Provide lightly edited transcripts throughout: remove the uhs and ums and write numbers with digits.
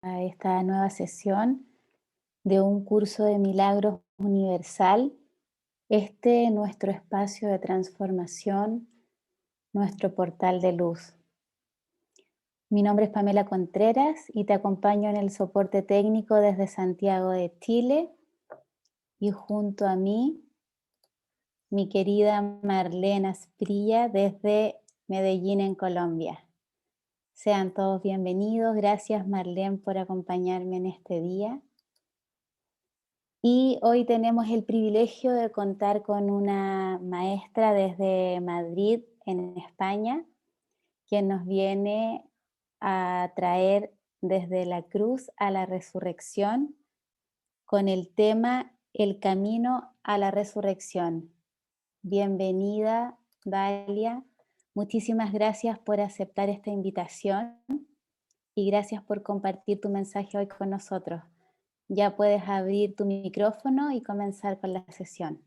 a esta nueva sesión de un curso de milagros universal, nuestro espacio de transformación, nuestro portal de luz. Mi nombre es Pamela Contreras y te acompaño en el soporte técnico desde Santiago de Chile y junto a mí, mi querida Marlene Asprilla desde Medellín en Colombia. Sean todos bienvenidos. Gracias Marlene por acompañarme en este día. Y hoy tenemos el privilegio de contar con una maestra desde Madrid, en España, quien nos viene a traer desde la cruz a la resurrección con el tema El camino a la resurrección. Bienvenida, Dalia. Muchísimas gracias por aceptar esta invitación y gracias por compartir tu mensaje hoy con nosotros. Ya puedes abrir tu micrófono y comenzar con la sesión.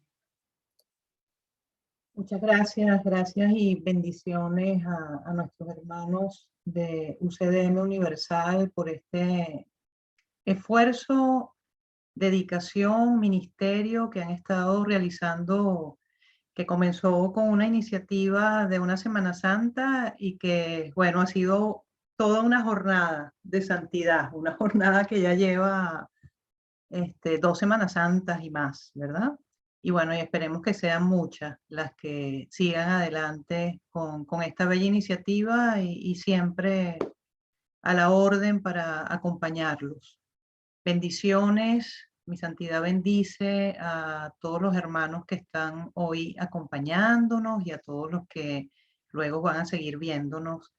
Muchas gracias, gracias y bendiciones a nuestros hermanos de UCDM Universal por este esfuerzo, dedicación, ministerio que han estado realizando, que comenzó con una iniciativa de una Semana Santa y que, bueno, ha sido toda una jornada de santidad, una jornada que ya lleva 2 Semanas Santas y más, ¿verdad? Y bueno, y esperemos que sean muchas las que sigan adelante con esta bella iniciativa y siempre a la orden para acompañarlos. Bendiciones, mi santidad bendice a todos los hermanos que están hoy acompañándonos y a todos los que luego van a seguir viéndonos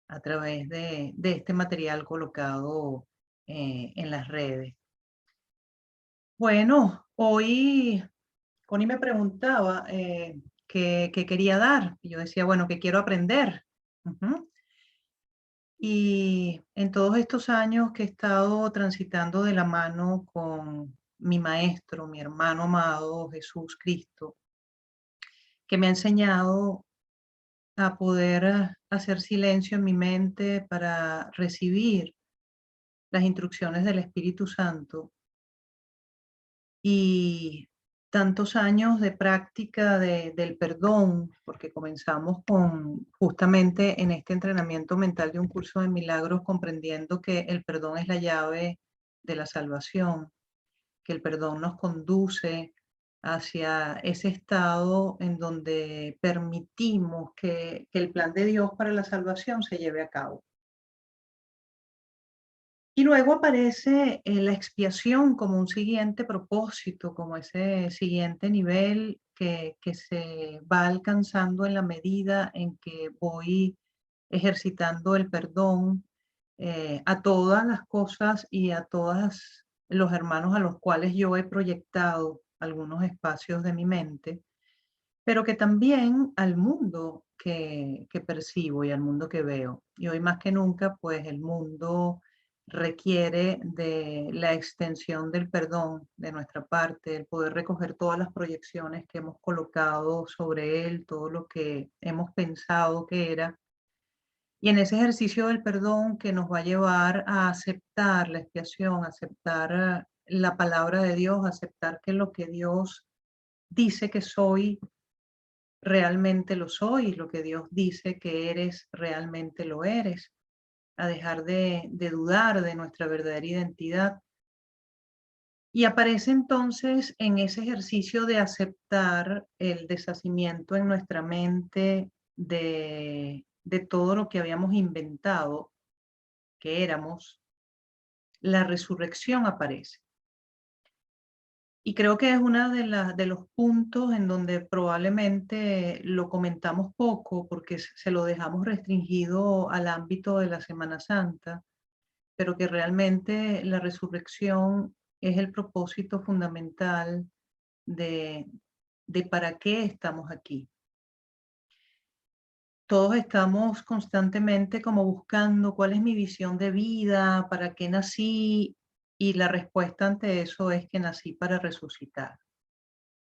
a través de este material colocado en las redes. Bueno, hoy Connie me preguntaba qué quería dar. Y yo decía, bueno, que quiero aprender. Ujú. Y en todos estos años que he estado transitando de la mano con mi maestro, mi hermano amado Jesús Cristo, que me ha enseñado a poder hacer silencio en mi mente para recibir las instrucciones del Espíritu Santo. Y tantos años de práctica del perdón, porque comenzamos con justamente en este entrenamiento mental de un curso de milagros, comprendiendo que el perdón es la llave de la salvación, que el perdón nos conduce hacia ese estado en donde permitimos que el plan de Dios para la salvación se lleve a cabo. Y luego aparece la expiación como un siguiente propósito, como ese siguiente nivel que se va alcanzando en la medida en que voy ejercitando el perdón a todas las cosas y a todos los hermanos a los cuales yo he proyectado algunos espacios de mi mente, pero que también al mundo que percibo y al mundo que veo. Y hoy más que nunca, pues el mundo requiere de la extensión del perdón de nuestra parte, el poder recoger todas las proyecciones que hemos colocado sobre él, todo lo que hemos pensado que era. Y en ese ejercicio del perdón que nos va a llevar a aceptar la expiación, aceptar la palabra de Dios, aceptar que lo que Dios dice que soy realmente lo soy, lo que Dios dice que eres, realmente lo eres, a dejar de dudar de nuestra verdadera identidad. Y aparece entonces en ese ejercicio de aceptar el deshacimiento en nuestra mente de todo lo que habíamos inventado que éramos, la resurrección aparece. Y creo que es uno de los puntos en donde probablemente lo comentamos poco porque se lo dejamos restringido al ámbito de la Semana Santa, pero que realmente la resurrección es el propósito fundamental de, de para qué estamos aquí. Todos estamos constantemente como buscando cuál es mi visión de vida, para qué nací, y la respuesta ante eso es que nací para resucitar.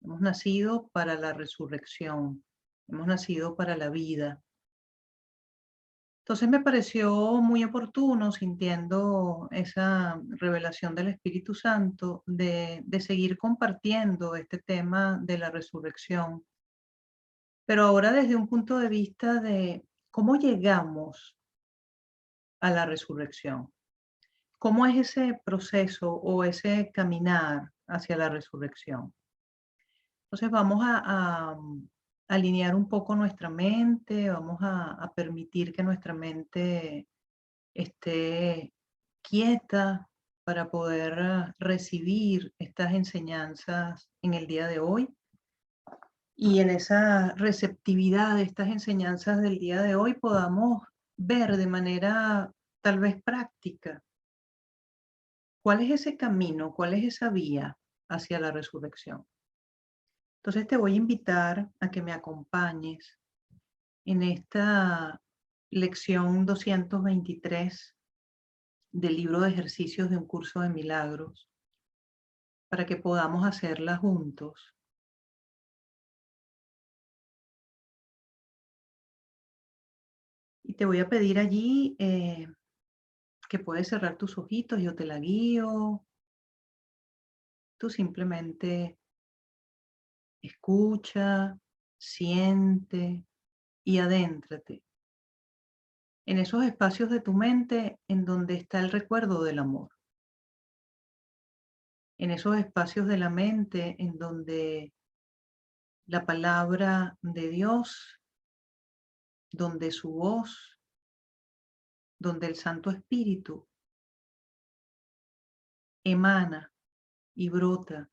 Hemos nacido para la resurrección, hemos nacido para la vida. Entonces me pareció muy oportuno, sintiendo esa revelación del Espíritu Santo, de seguir compartiendo este tema de la resurrección, pero ahora desde un punto de vista de cómo llegamos a la resurrección. ¿Cómo es ese proceso o ese caminar hacia la resurrección? Entonces vamos a alinear un poco nuestra mente, vamos a permitir que nuestra mente esté quieta para poder recibir estas enseñanzas en el día de hoy. Y en esa receptividad de estas enseñanzas del día de hoy podamos ver de manera tal vez práctica cuál es ese camino, cuál es esa vía hacia la resurrección. Entonces te voy a invitar a que me acompañes en esta lección 223 del libro de ejercicios de un curso de milagros, para que podamos hacerla juntos. Y te voy a pedir allí que puedes cerrar tus ojitos, yo te la guío. Tú simplemente escucha, siente y adéntrate en esos espacios de tu mente en donde está el recuerdo del amor, en esos espacios de la mente en donde la palabra de Dios, donde su voz, donde el Santo Espíritu emana y brota,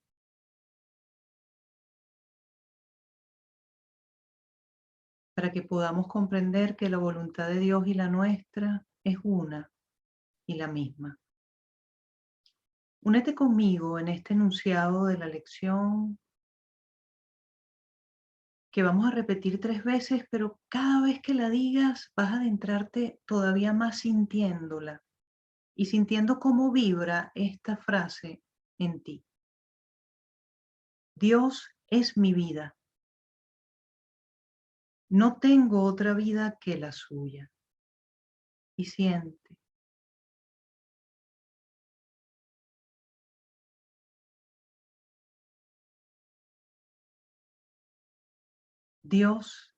para que podamos comprender que la voluntad de Dios y la nuestra es una y la misma. Únete conmigo en este enunciado de la lección que vamos a repetir 3 veces, pero cada vez que la digas vas a adentrarte todavía más sintiéndola y sintiendo cómo vibra esta frase en ti. Dios es mi vida. No tengo otra vida que la suya. Y siente. Dios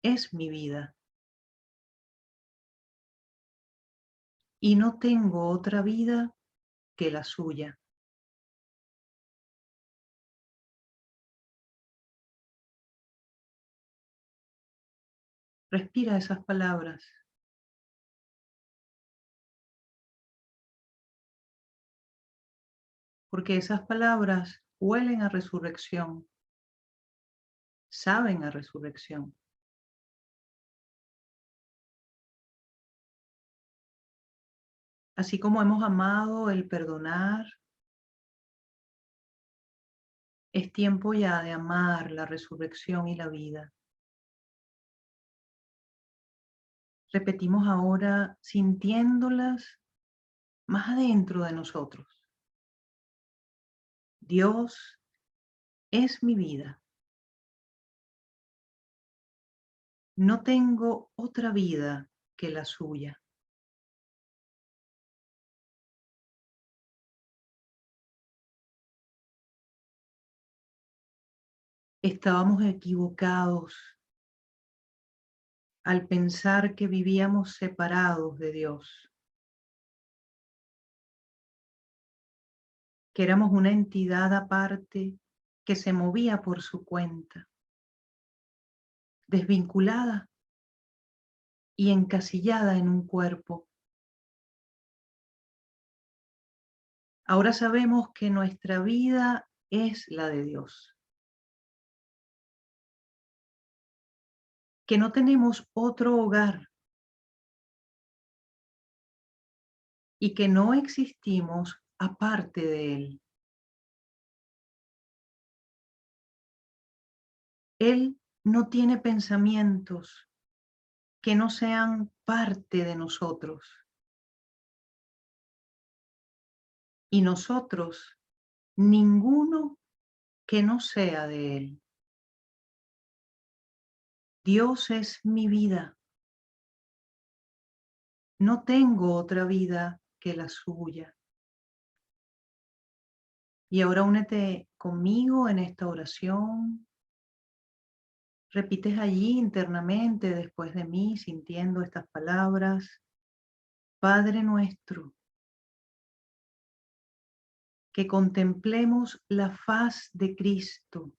es mi vida. Y no tengo otra vida que la suya. Respira esas palabras, porque esas palabras huelen a resurrección, saben a resurrección. Así como hemos amado el perdonar, es tiempo ya de amar la resurrección y la vida. Repetimos ahora sintiéndolas más adentro de nosotros. Dios es mi vida. No tengo otra vida que la suya. Estábamos equivocados al pensar que vivíamos separados de Dios, que éramos una entidad aparte que se movía por su cuenta, desvinculada y encasillada en un cuerpo. Ahora sabemos que nuestra vida es la de Dios, que no tenemos otro hogar y que no existimos aparte de Él. Él no tiene pensamientos que no sean parte de nosotros. Y nosotros, ninguno que no sea de Él. Dios es mi vida. No tengo otra vida que la suya. Y ahora únete conmigo en esta oración. Repites allí internamente después de mí, sintiendo estas palabras. Padre nuestro, que contemplemos la faz de Cristo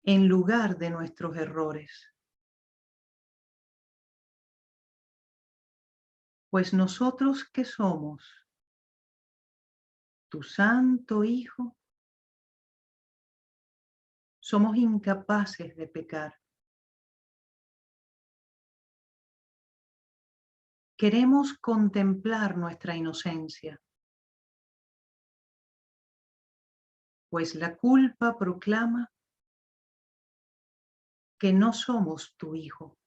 en lugar de nuestros errores. Pues nosotros que somos tu santo Hijo, somos incapaces de pecar. Queremos contemplar nuestra inocencia, pues la culpa proclama que no somos tu Hijo.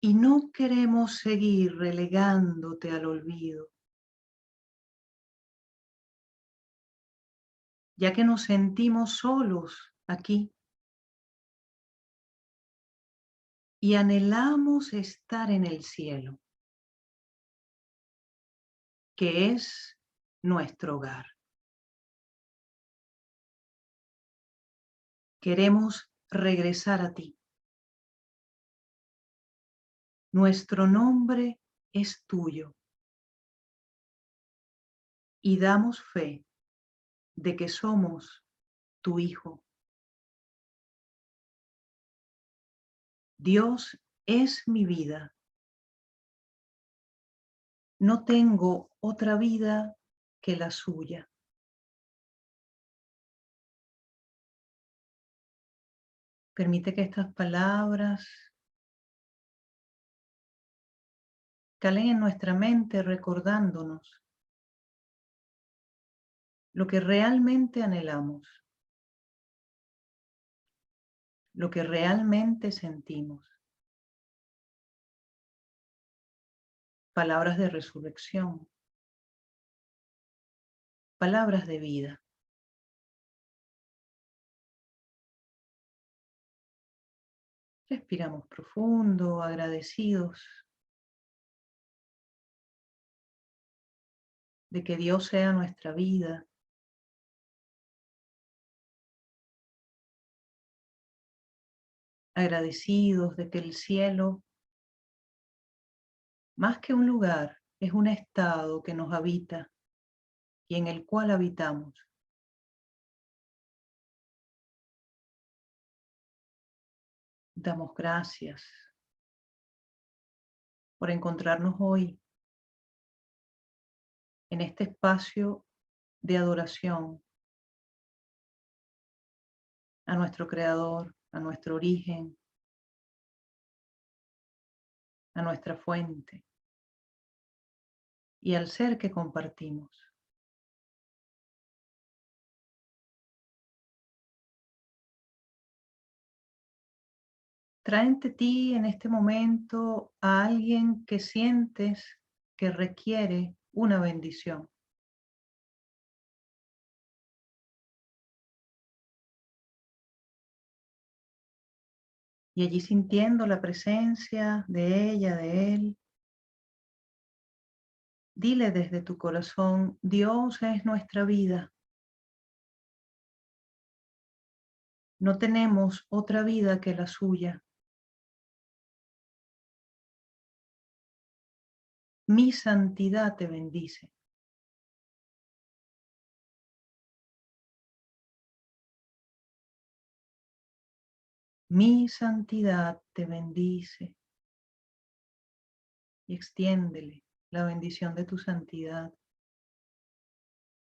Y no queremos seguir relegándote al olvido, ya que nos sentimos solos aquí y anhelamos estar en el cielo, que es nuestro hogar. Queremos regresar a ti. Nuestro nombre es tuyo y damos fe de que somos tu Hijo. Dios es mi vida. No tengo otra vida que la suya. Permite que estas palabras calen en nuestra mente recordándonos lo que realmente anhelamos, lo que realmente sentimos. Palabras de resurrección, palabras de vida. Respiramos profundo, agradecidos de que Dios sea nuestra vida, agradecidos de que el cielo, más que un lugar, es un estado que nos habita y en el cual habitamos. Damos gracias por encontrarnos hoy en este espacio de adoración a nuestro Creador, a nuestro origen, a nuestra fuente y al ser que compartimos. Trae ante ti en este momento a alguien que sientes que requiere una bendición. Y allí sintiendo la presencia de ella, de él, dile desde tu corazón: Dios es nuestra vida. No tenemos otra vida que la suya. Mi santidad te bendice. Mi santidad te bendice. Y extiéndele la bendición de tu santidad.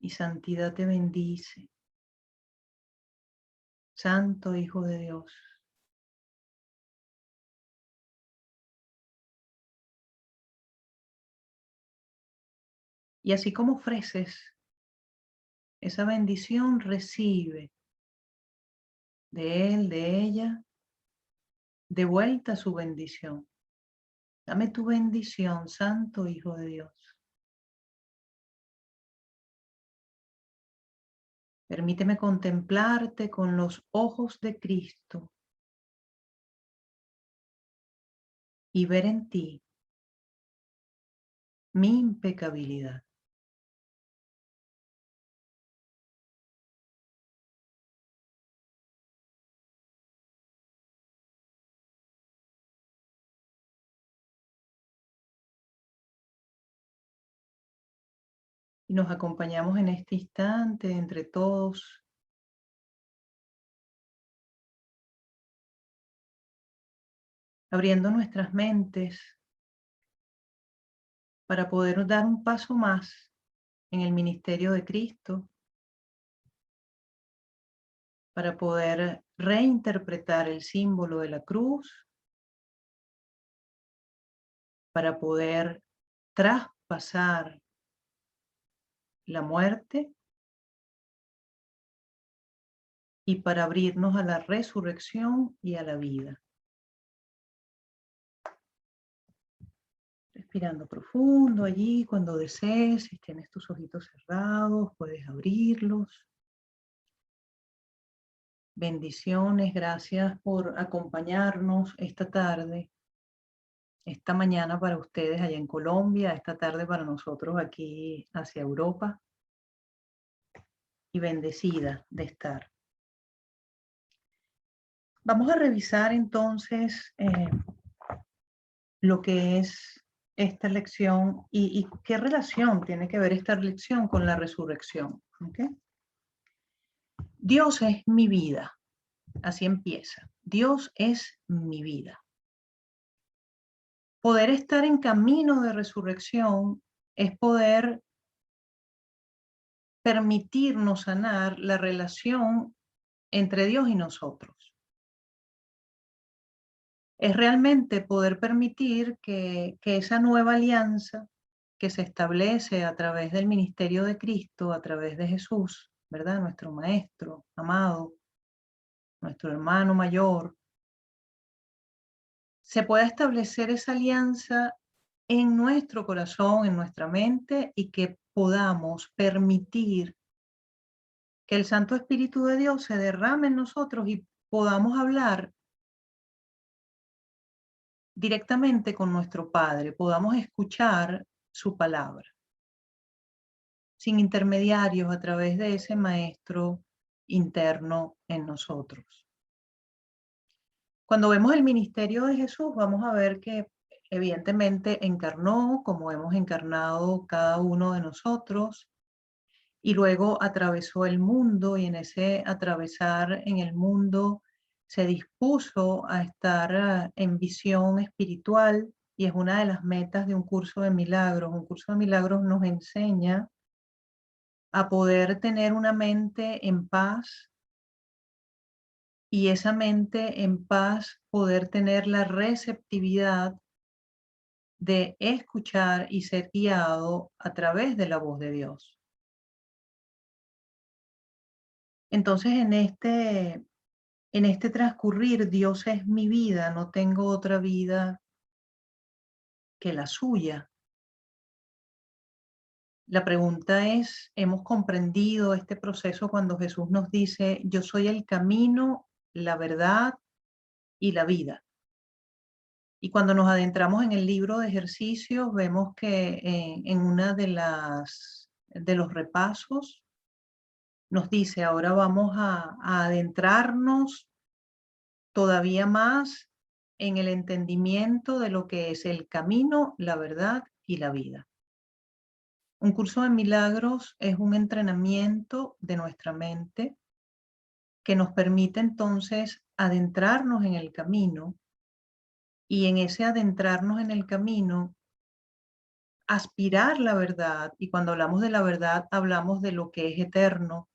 Y santidad te bendice. Santo Hijo de Dios. Y así como ofreces esa bendición, recibe de él, de ella, de vuelta su bendición. Dame tu bendición, Santo Hijo de Dios. Permíteme contemplarte con los ojos de Cristo y ver en ti mi impecabilidad. Y nos acompañamos en este instante entre todos, abriendo nuestras mentes para poder dar un paso más en el ministerio de Cristo, para poder reinterpretar el símbolo de la cruz, para poder traspasar la muerte y para abrirnos a la resurrección y a la vida. Respirando profundo allí, cuando desees, si tienes tus ojitos cerrados, puedes abrirlos. Bendiciones, gracias por acompañarnos esta tarde, esta mañana para ustedes allá en Colombia, esta tarde para nosotros aquí hacia Europa, y bendecida de estar. Vamos a revisar entonces lo que es esta lección y qué relación tiene que ver esta lección con la resurrección. ¿Okay? Dios es mi vida, así empieza. Dios es mi vida. Poder estar en camino de resurrección es poder permitirnos sanar la relación entre Dios y nosotros. Es realmente poder permitir que esa nueva alianza que se establece a través del ministerio de Cristo, a través de Jesús, ¿verdad? Nuestro Maestro amado, nuestro hermano mayor, se pueda establecer esa alianza en nuestro corazón, en nuestra mente, y que podamos permitir que el Santo Espíritu de Dios se derrame en nosotros y podamos hablar directamente con nuestro Padre, podamos escuchar su palabra, sin intermediarios, a través de ese Maestro interno en nosotros. Cuando vemos el ministerio de Jesús, vamos a ver que evidentemente encarnó como hemos encarnado cada uno de nosotros, y luego atravesó el mundo, y en ese atravesar en el mundo se dispuso a estar en visión espiritual, y es una de las metas de un curso de milagros. Un curso de milagros nos enseña a poder tener una mente en paz, y esa mente en paz poder tener la receptividad de escuchar y ser guiado a través de la voz de Dios. Entonces, en este transcurrir, Dios es mi vida, no tengo otra vida que la suya. La pregunta es, ¿hemos comprendido este proceso cuando Jesús nos dice, yo soy el camino, la verdad y la vida? Y cuando nos adentramos en el libro de ejercicios, vemos que en una de los repasos nos dice, ahora vamos a adentrarnos todavía más en el entendimiento de lo que es el camino, la verdad y la vida. Un curso de milagros es un entrenamiento de nuestra mente que nos permite entonces adentrarnos en el camino, y en ese adentrarnos en el camino aspirar la verdad, y cuando hablamos de la verdad hablamos de lo que es eterno,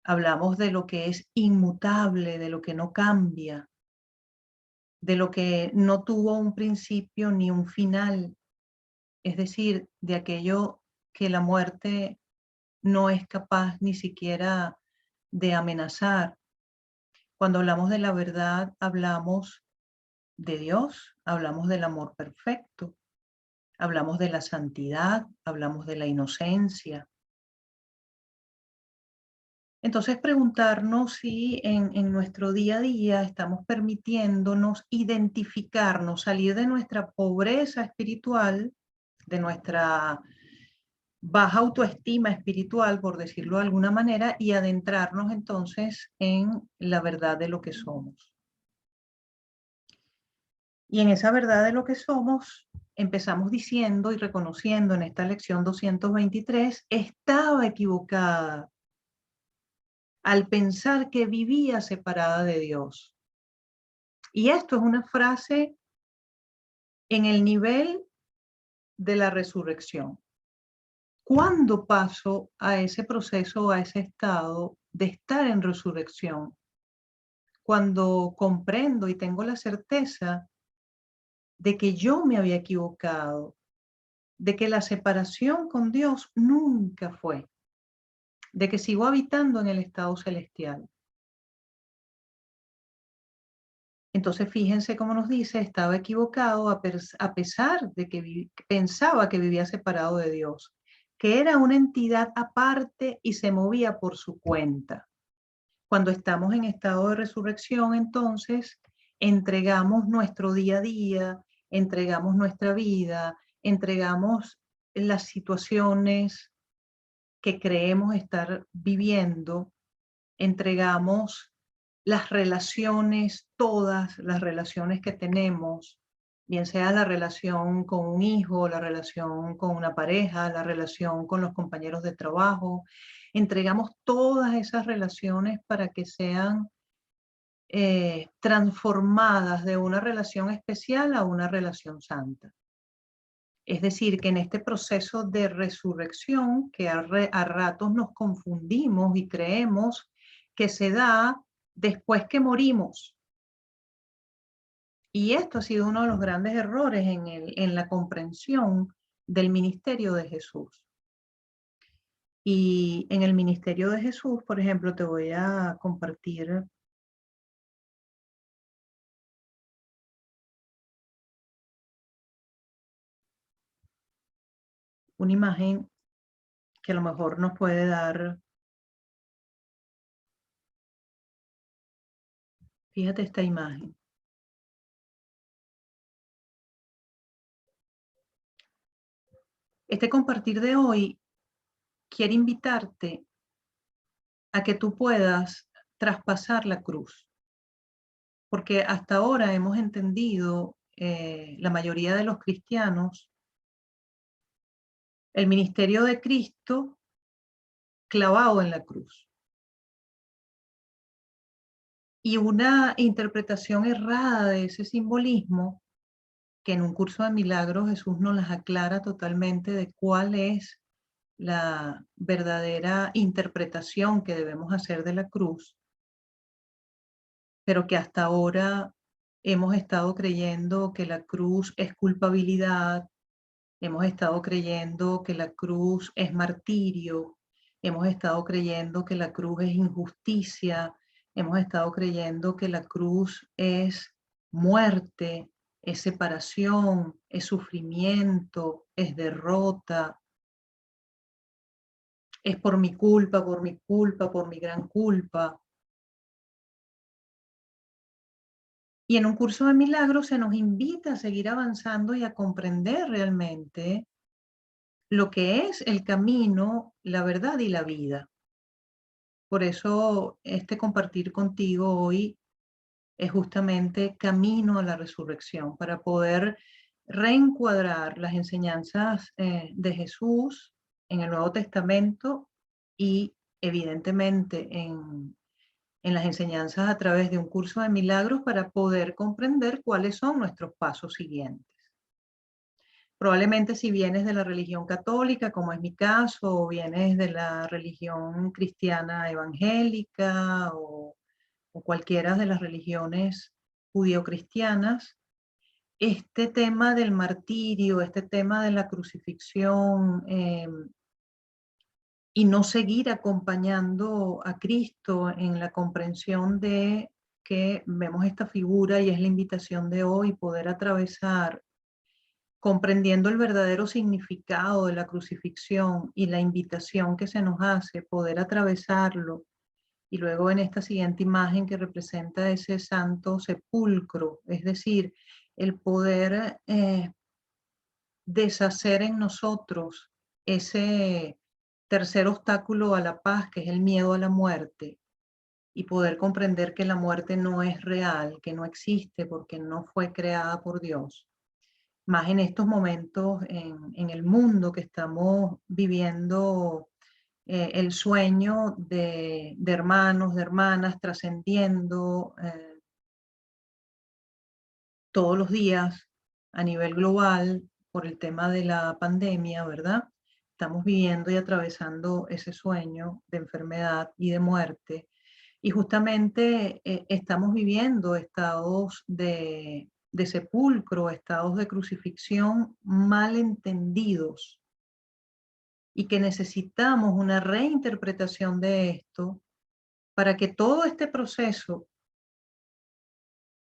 hablamos de lo que es inmutable, de lo que no cambia, de lo que no tuvo un principio ni un final, es decir, de aquello que la muerte no es capaz ni siquiera de amenazar. Cuando hablamos de la verdad, hablamos de Dios, hablamos del amor perfecto, hablamos de la santidad, hablamos de la inocencia, Entonces preguntarnos si en nuestro día a día estamos permitiéndonos identificarnos, salir de nuestra pobreza espiritual, de nuestra baja autoestima espiritual, por decirlo de alguna manera, y adentrarnos entonces en la verdad de lo que somos. Y en esa verdad de lo que somos, empezamos diciendo y reconociendo en esta lección 223, estaba equivocada al pensar que vivía separada de Dios. Y esto es una frase en el nivel de la resurrección. ¿Cuándo paso a ese proceso, a ese estado de estar en resurrección? Cuando comprendo y tengo la certeza de que yo me había equivocado, de que la separación con Dios nunca fue, de que sigo habitando en el estado celestial. Entonces fíjense cómo nos dice, estaba equivocado a pesar de que pensaba que vivía separado de Dios, que era una entidad aparte y se movía por su cuenta. Cuando estamos en estado de resurrección, entonces entregamos nuestro día a día, entregamos nuestra vida, entregamos las situaciones que creemos estar viviendo, entregamos las relaciones, todas las relaciones que tenemos, bien sea la relación con un hijo, la relación con una pareja, la relación con los compañeros de trabajo, entregamos todas esas relaciones para que sean transformadas de una relación especial a una relación santa. Es decir, que en este proceso de resurrección, que a ratos nos confundimos y creemos que se da después que morimos. Y esto ha sido uno de los grandes errores en la comprensión del ministerio de Jesús. Y en el ministerio de Jesús, por ejemplo, te voy a compartir una imagen que a lo mejor nos puede dar, fíjate esta imagen. Este compartir de hoy quiere invitarte a que tú puedas traspasar la cruz. Porque hasta ahora hemos entendido, la mayoría de los cristianos, el ministerio de Cristo clavado en la cruz. Y una interpretación errada de ese simbolismo, que en un curso de milagros Jesús nos las aclara totalmente de cuál es la verdadera interpretación que debemos hacer de la cruz, pero que hasta ahora hemos estado creyendo que la cruz es culpabilidad, hemos estado creyendo que la cruz es martirio, hemos estado creyendo que la cruz es injusticia, hemos estado creyendo que la cruz es muerte, es separación, es sufrimiento, es derrota, es por mi culpa, por mi culpa, por mi gran culpa. Y en un curso de milagros se nos invita a seguir avanzando y a comprender realmente lo que es el camino, la verdad y la vida. Por eso este compartir contigo hoy es justamente camino a la resurrección, para poder reencuadrar las enseñanzas de Jesús en el Nuevo Testamento y evidentemente en las enseñanzas a través de un curso de milagros para poder comprender cuáles son nuestros pasos siguientes. Probablemente si vienes de la religión católica, como es mi caso, o vienes de la religión cristiana evangélica o cualquiera de las religiones judio-cristianas, este tema del martirio, este tema de la crucifixión y no seguir acompañando a Cristo en la comprensión de que vemos esta figura y es la invitación de hoy, poder atravesar comprendiendo el verdadero significado de la crucifixión y la invitación que se nos hace, poder atravesarlo y luego en esta siguiente imagen que representa ese santo sepulcro, es decir, el poder deshacer en nosotros ese tercer obstáculo a la paz, que es el miedo a la muerte, y poder comprender que la muerte no es real, que no existe porque no fue creada por Dios. Más en estos momentos en el mundo que estamos viviendo el sueño de hermanos, de hermanas, trascendiendo todos los días a nivel global por el tema de la pandemia, ¿verdad? Estamos viviendo y atravesando ese sueño de enfermedad y de muerte. Y justamente estamos viviendo estados de sepulcro, estados de crucifixión mal entendidos y que necesitamos una reinterpretación de esto para que todo este proceso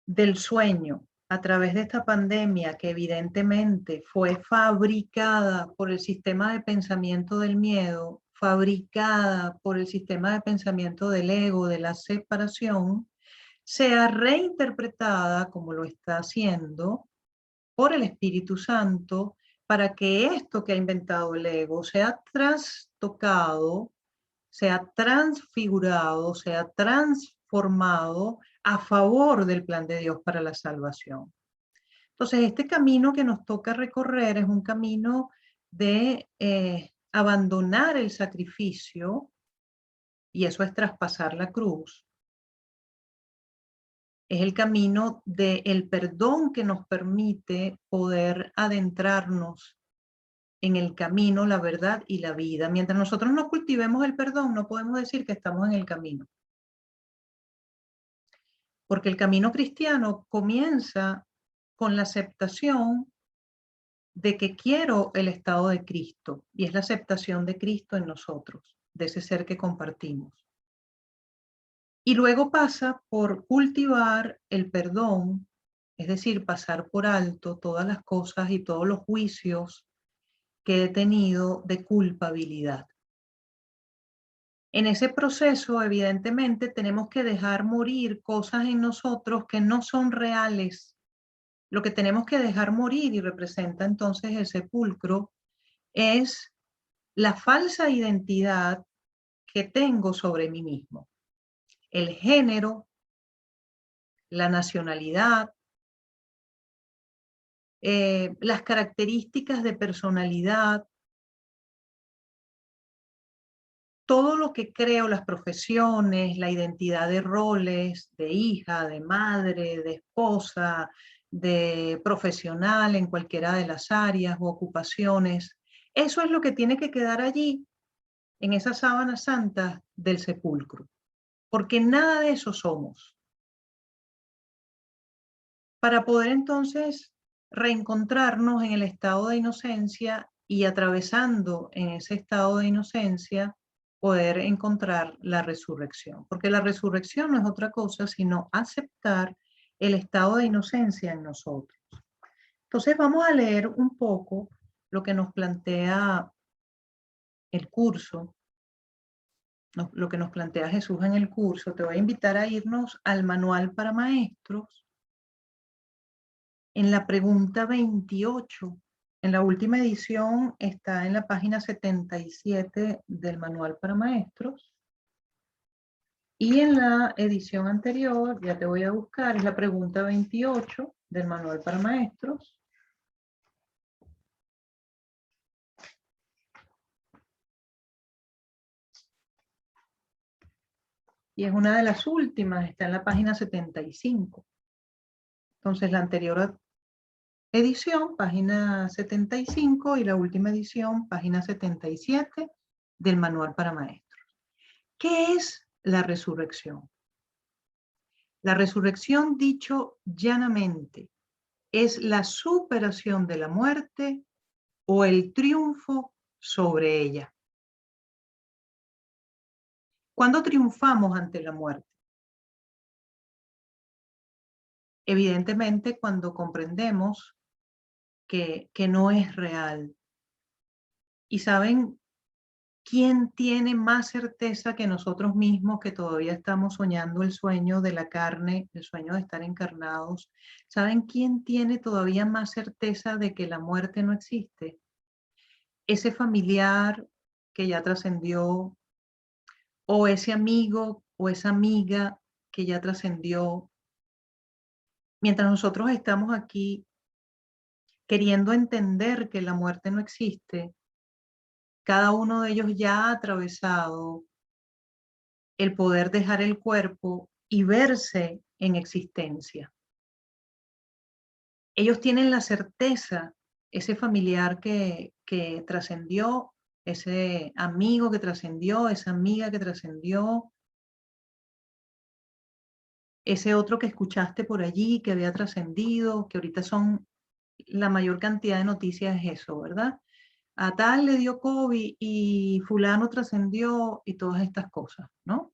del sueño a través de esta pandemia que evidentemente fue fabricada por el sistema de pensamiento del miedo, fabricada por el sistema de pensamiento del ego, de la separación, sea reinterpretada como lo está haciendo por el Espíritu Santo para que esto que ha inventado el ego sea trastocado, sea transfigurado, sea transformado a favor del plan de Dios para la salvación. Entonces, este camino que nos toca recorrer es un camino de abandonar el sacrificio, y eso es traspasar la cruz. Es el camino del perdón que nos permite poder adentrarnos en el camino, la verdad y la vida. Mientras nosotros no cultivemos el perdón, no podemos decir que estamos en el camino. Porque el camino cristiano comienza con la aceptación de que quiero el estado de Cristo, y es la aceptación de Cristo en nosotros, de ese ser que compartimos. Y luego pasa por cultivar el perdón, es decir, pasar por alto todas las cosas y todos los juicios que he tenido de culpabilidad. En ese proceso, evidentemente, tenemos que dejar morir cosas en nosotros que no son reales. Lo que tenemos que dejar morir, y representa entonces el sepulcro, es la falsa identidad que tengo sobre mí mismo. El género, la nacionalidad, las características de personalidad, todo lo que creo, las profesiones, la identidad de roles, de hija, de madre, de esposa, de profesional en cualquiera de las áreas o ocupaciones, eso es lo que tiene que quedar allí, en esa sábana santa del sepulcro, porque nada de eso somos. Para poder entonces reencontrarnos en el estado de inocencia y atravesando en ese estado de inocencia, poder encontrar la resurrección. Porque la resurrección no es otra cosa sino aceptar el estado de inocencia en nosotros. Entonces vamos a leer un poco lo que nos plantea el curso, lo que nos plantea Jesús en el curso. Te voy a invitar a irnos al manual para maestros en la pregunta 28. En la última edición está en la página 77 del manual para maestros. Y en la edición anterior, ya te voy a buscar, es la pregunta 28 del manual para maestros. Y es una de las últimas, está en la página 75. Entonces la anterior edición, página 75, y la última edición, página 77 del manual para maestros. ¿Qué es la resurrección? La resurrección, dicho llanamente, es la superación de la muerte o el triunfo sobre ella. ¿Cuándo triunfamos ante la muerte? Evidentemente, cuando comprendemos que no es real. Y saben, ¿Quién tiene más certeza que nosotros mismos que todavía estamos soñando el sueño de la carne, el sueño de estar encarnados? ¿Saben quién tiene todavía más certeza de que la muerte no existe? Ese familiar que ya trascendió, o ese amigo o esa amiga que ya trascendió. Mientras nosotros estamos aquí queriendo entender que la muerte no existe, cada uno de ellos ya ha atravesado el poder dejar el cuerpo y verse en existencia. Ellos tienen la certeza, ese familiar que trascendió, ese amigo que trascendió, esa amiga que trascendió, ese otro que escuchaste por allí, que había trascendido, que ahorita son la mayor cantidad de noticias es eso, ¿verdad? A tal le dio COVID y fulano trascendió y todas estas cosas, ¿no?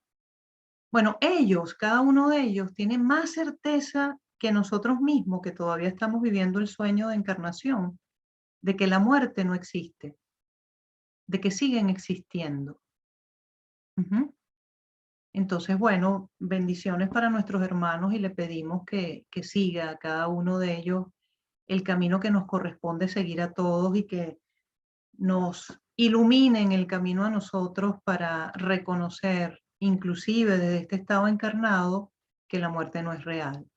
Bueno, ellos, cada uno de ellos tiene más certeza que nosotros mismos, que todavía estamos viviendo el sueño de encarnación, de que la muerte no existe, de que siguen existiendo. Ujú. Entonces, bueno, bendiciones para nuestros hermanos y le pedimos que siga a cada uno de ellos el camino que nos corresponde seguir a todos y que nos iluminen el camino a nosotros para reconocer, inclusive desde este estado encarnado, que la muerte no es real.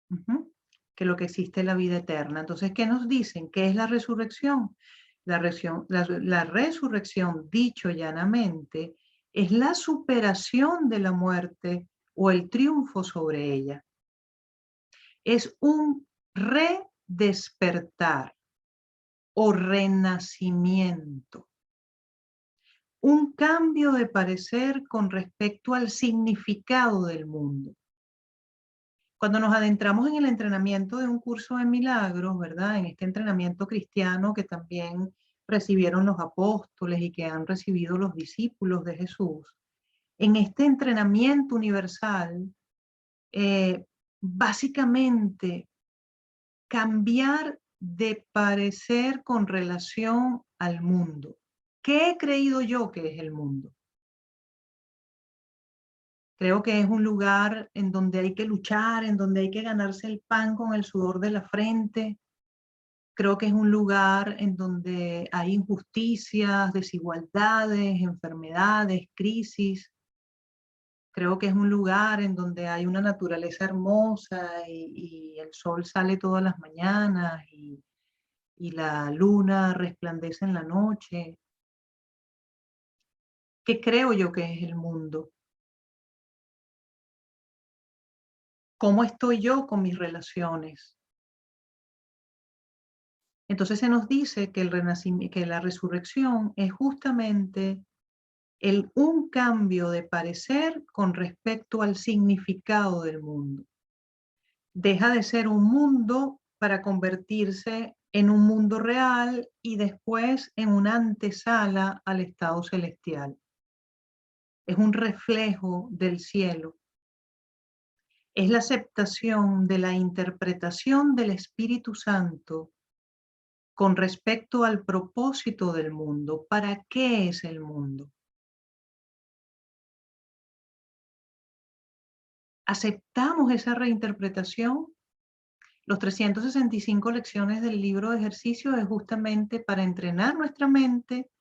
Ujú. Que lo que existe es la vida eterna. Entonces, ¿qué nos dicen? ¿Qué es la resurrección? La resurrección, dicho llanamente, es la superación de la muerte o el triunfo sobre ella. Es un redespertar o renacimiento, un cambio de parecer con respecto al significado del mundo. Cuando nos adentramos en el entrenamiento de un curso de milagros, ¿verdad? En este entrenamiento cristiano que también recibieron los apóstoles y que han recibido los discípulos de Jesús, en este entrenamiento universal, básicamente cambiar de parecer con relación al mundo. ¿Qué he creído yo que es el mundo? Creo que es un lugar en donde hay que luchar, en donde hay que ganarse el pan con el sudor de la frente. Creo que es un lugar en donde hay injusticias, desigualdades, enfermedades, crisis. Creo que es un lugar en donde hay una naturaleza hermosa y el sol sale todas las mañanas y la luna resplandece en la noche. ¿Qué creo yo que es el mundo? ¿Cómo estoy yo con mis relaciones? Entonces se nos dice que, que la resurrección es justamente un cambio de parecer con respecto al significado del mundo. Deja de ser un mundo para convertirse en un mundo real y después en una antesala al estado celestial. Es un reflejo del cielo. Es la aceptación de la interpretación del Espíritu Santo con respecto al propósito del mundo. ¿Para qué es el mundo? ¿Aceptamos esa reinterpretación? Los 365 lecciones del libro de ejercicios es justamente para entrenar nuestra mente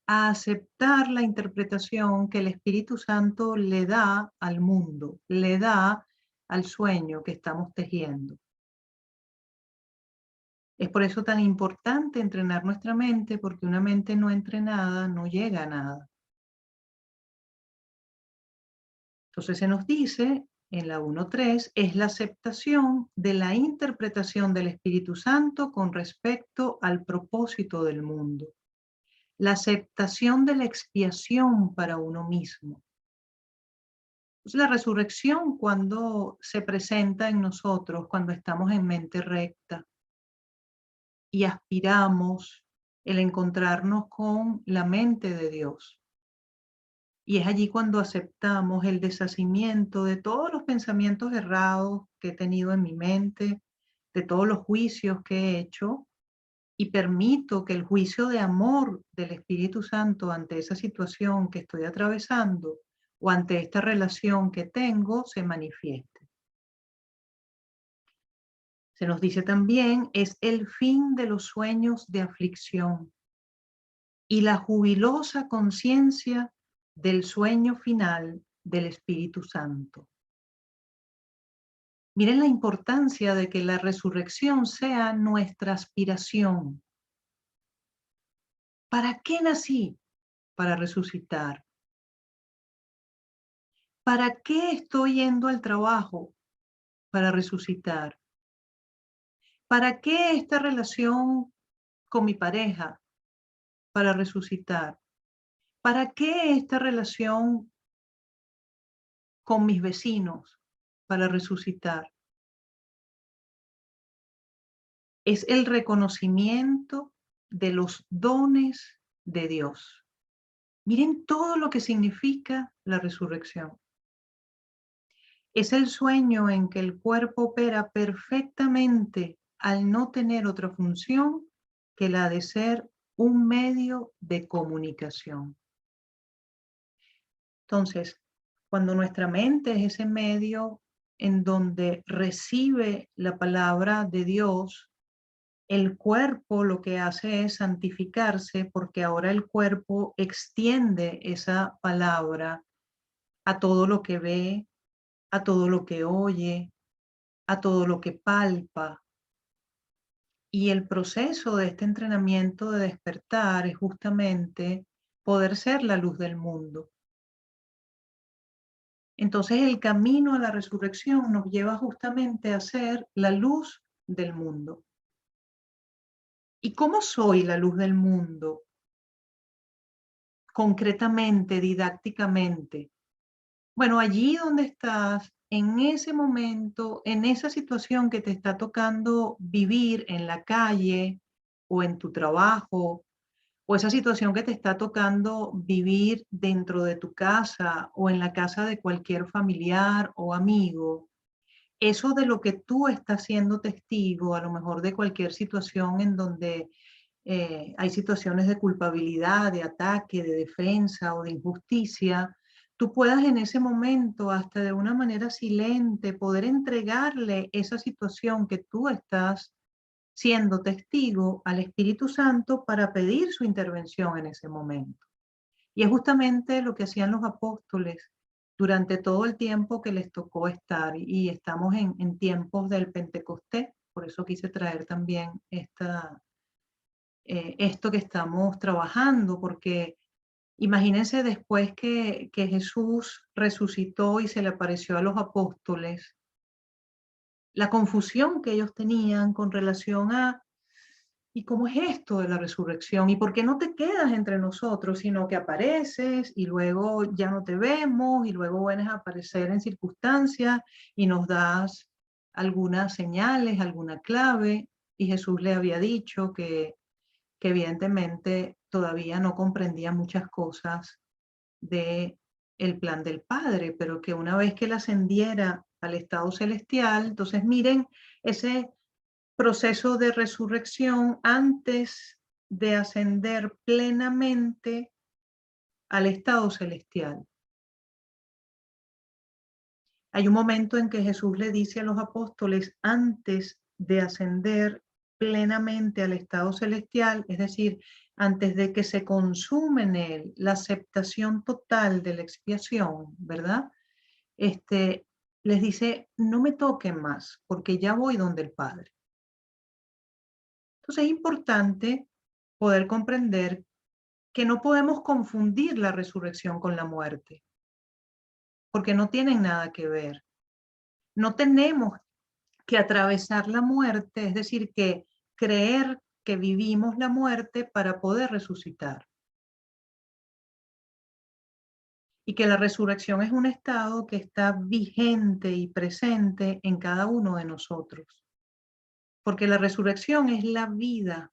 a aceptar la interpretación que el Espíritu Santo le da al mundo, le da al sueño que estamos tejiendo. Es por eso tan importante entrenar nuestra mente, porque una mente no entrenada no llega a nada. Entonces se nos dice en la 1.3, es la aceptación de la interpretación del Espíritu Santo con respecto al propósito del mundo. La aceptación de la expiación para uno mismo. Entonces, la resurrección cuando se presenta en nosotros, cuando estamos en mente recta y aspiramos el encontrarnos con la mente de Dios. Y es allí cuando aceptamos el deshacimiento de todos los pensamientos errados que he tenido en mi mente, de todos los juicios que he hecho, y permito que el juicio de amor del Espíritu Santo ante esa situación que estoy atravesando o ante esta relación que tengo se manifieste. Se nos dice también, es el fin de los sueños de aflicción y la jubilosa conciencia del sueño final del Espíritu Santo. Miren la importancia de que la resurrección sea nuestra aspiración. ¿Para qué nací? Para resucitar. ¿Para qué estoy yendo al trabajo? Para resucitar. ¿Para qué esta relación con mi pareja? Para resucitar. ¿Para qué esta relación con mis vecinos? Para resucitar. Es el reconocimiento de los dones de Dios. Miren todo lo que significa la resurrección. Es el sueño en que el cuerpo opera perfectamente al no tener otra función que la de ser un medio de comunicación. Entonces, cuando nuestra mente es ese medio en donde recibe la palabra de Dios, el cuerpo lo que hace es santificarse porque ahora el cuerpo extiende esa palabra a todo lo que ve, a todo lo que oye, a todo lo que palpa. Y el proceso de este entrenamiento de despertar es justamente poder ser la luz del mundo. Entonces el camino a la resurrección nos lleva justamente a ser la luz del mundo. ¿Y cómo soy la luz del mundo? Concretamente, didácticamente. Bueno, allí donde estás, en ese momento, en esa situación que te está tocando vivir en la calle o en tu trabajo, o esa situación que te está tocando vivir dentro de tu casa o en la casa de cualquier familiar o amigo, eso de lo que tú estás siendo testigo, a lo mejor de cualquier situación en donde hay situaciones de culpabilidad, de ataque, de defensa o de injusticia, tú puedas en ese momento, hasta de una manera silente, poder entregarle esa situación que tú estás siendo testigo al Espíritu Santo para pedir su intervención en ese momento. Y es justamente lo que hacían los apóstoles durante todo el tiempo que les tocó estar. Y estamos en tiempos del Pentecostés, por eso quise traer también esto que estamos trabajando, porque imagínense después que Jesús resucitó y se le apareció a los apóstoles, la confusión que ellos tenían con relación a ¿y cómo es esto de la resurrección? ¿Y por qué no te quedas entre nosotros, sino que apareces y luego ya no te vemos y luego vienes a aparecer en circunstancias y nos das algunas señales, alguna clave? Y Jesús le había dicho que evidentemente todavía no comprendía muchas cosas de el plan del Padre, pero que una vez que él ascendiera al estado celestial, entonces miren ese proceso de resurrección antes de ascender plenamente al estado celestial. Hay un momento en que Jesús le dice a los apóstoles antes de ascender plenamente al estado celestial, es decir, antes de que se consume en él la aceptación total de la expiación, ¿verdad? Les dice, no me toquen más, porque ya voy donde el Padre. Entonces es importante poder comprender que no podemos confundir la resurrección con la muerte, porque no tienen nada que ver. No tenemos que atravesar la muerte, es decir, que creer que vivimos la muerte para poder resucitar. Y que la resurrección es un estado que está vigente y presente en cada uno de nosotros. Porque la resurrección es la vida.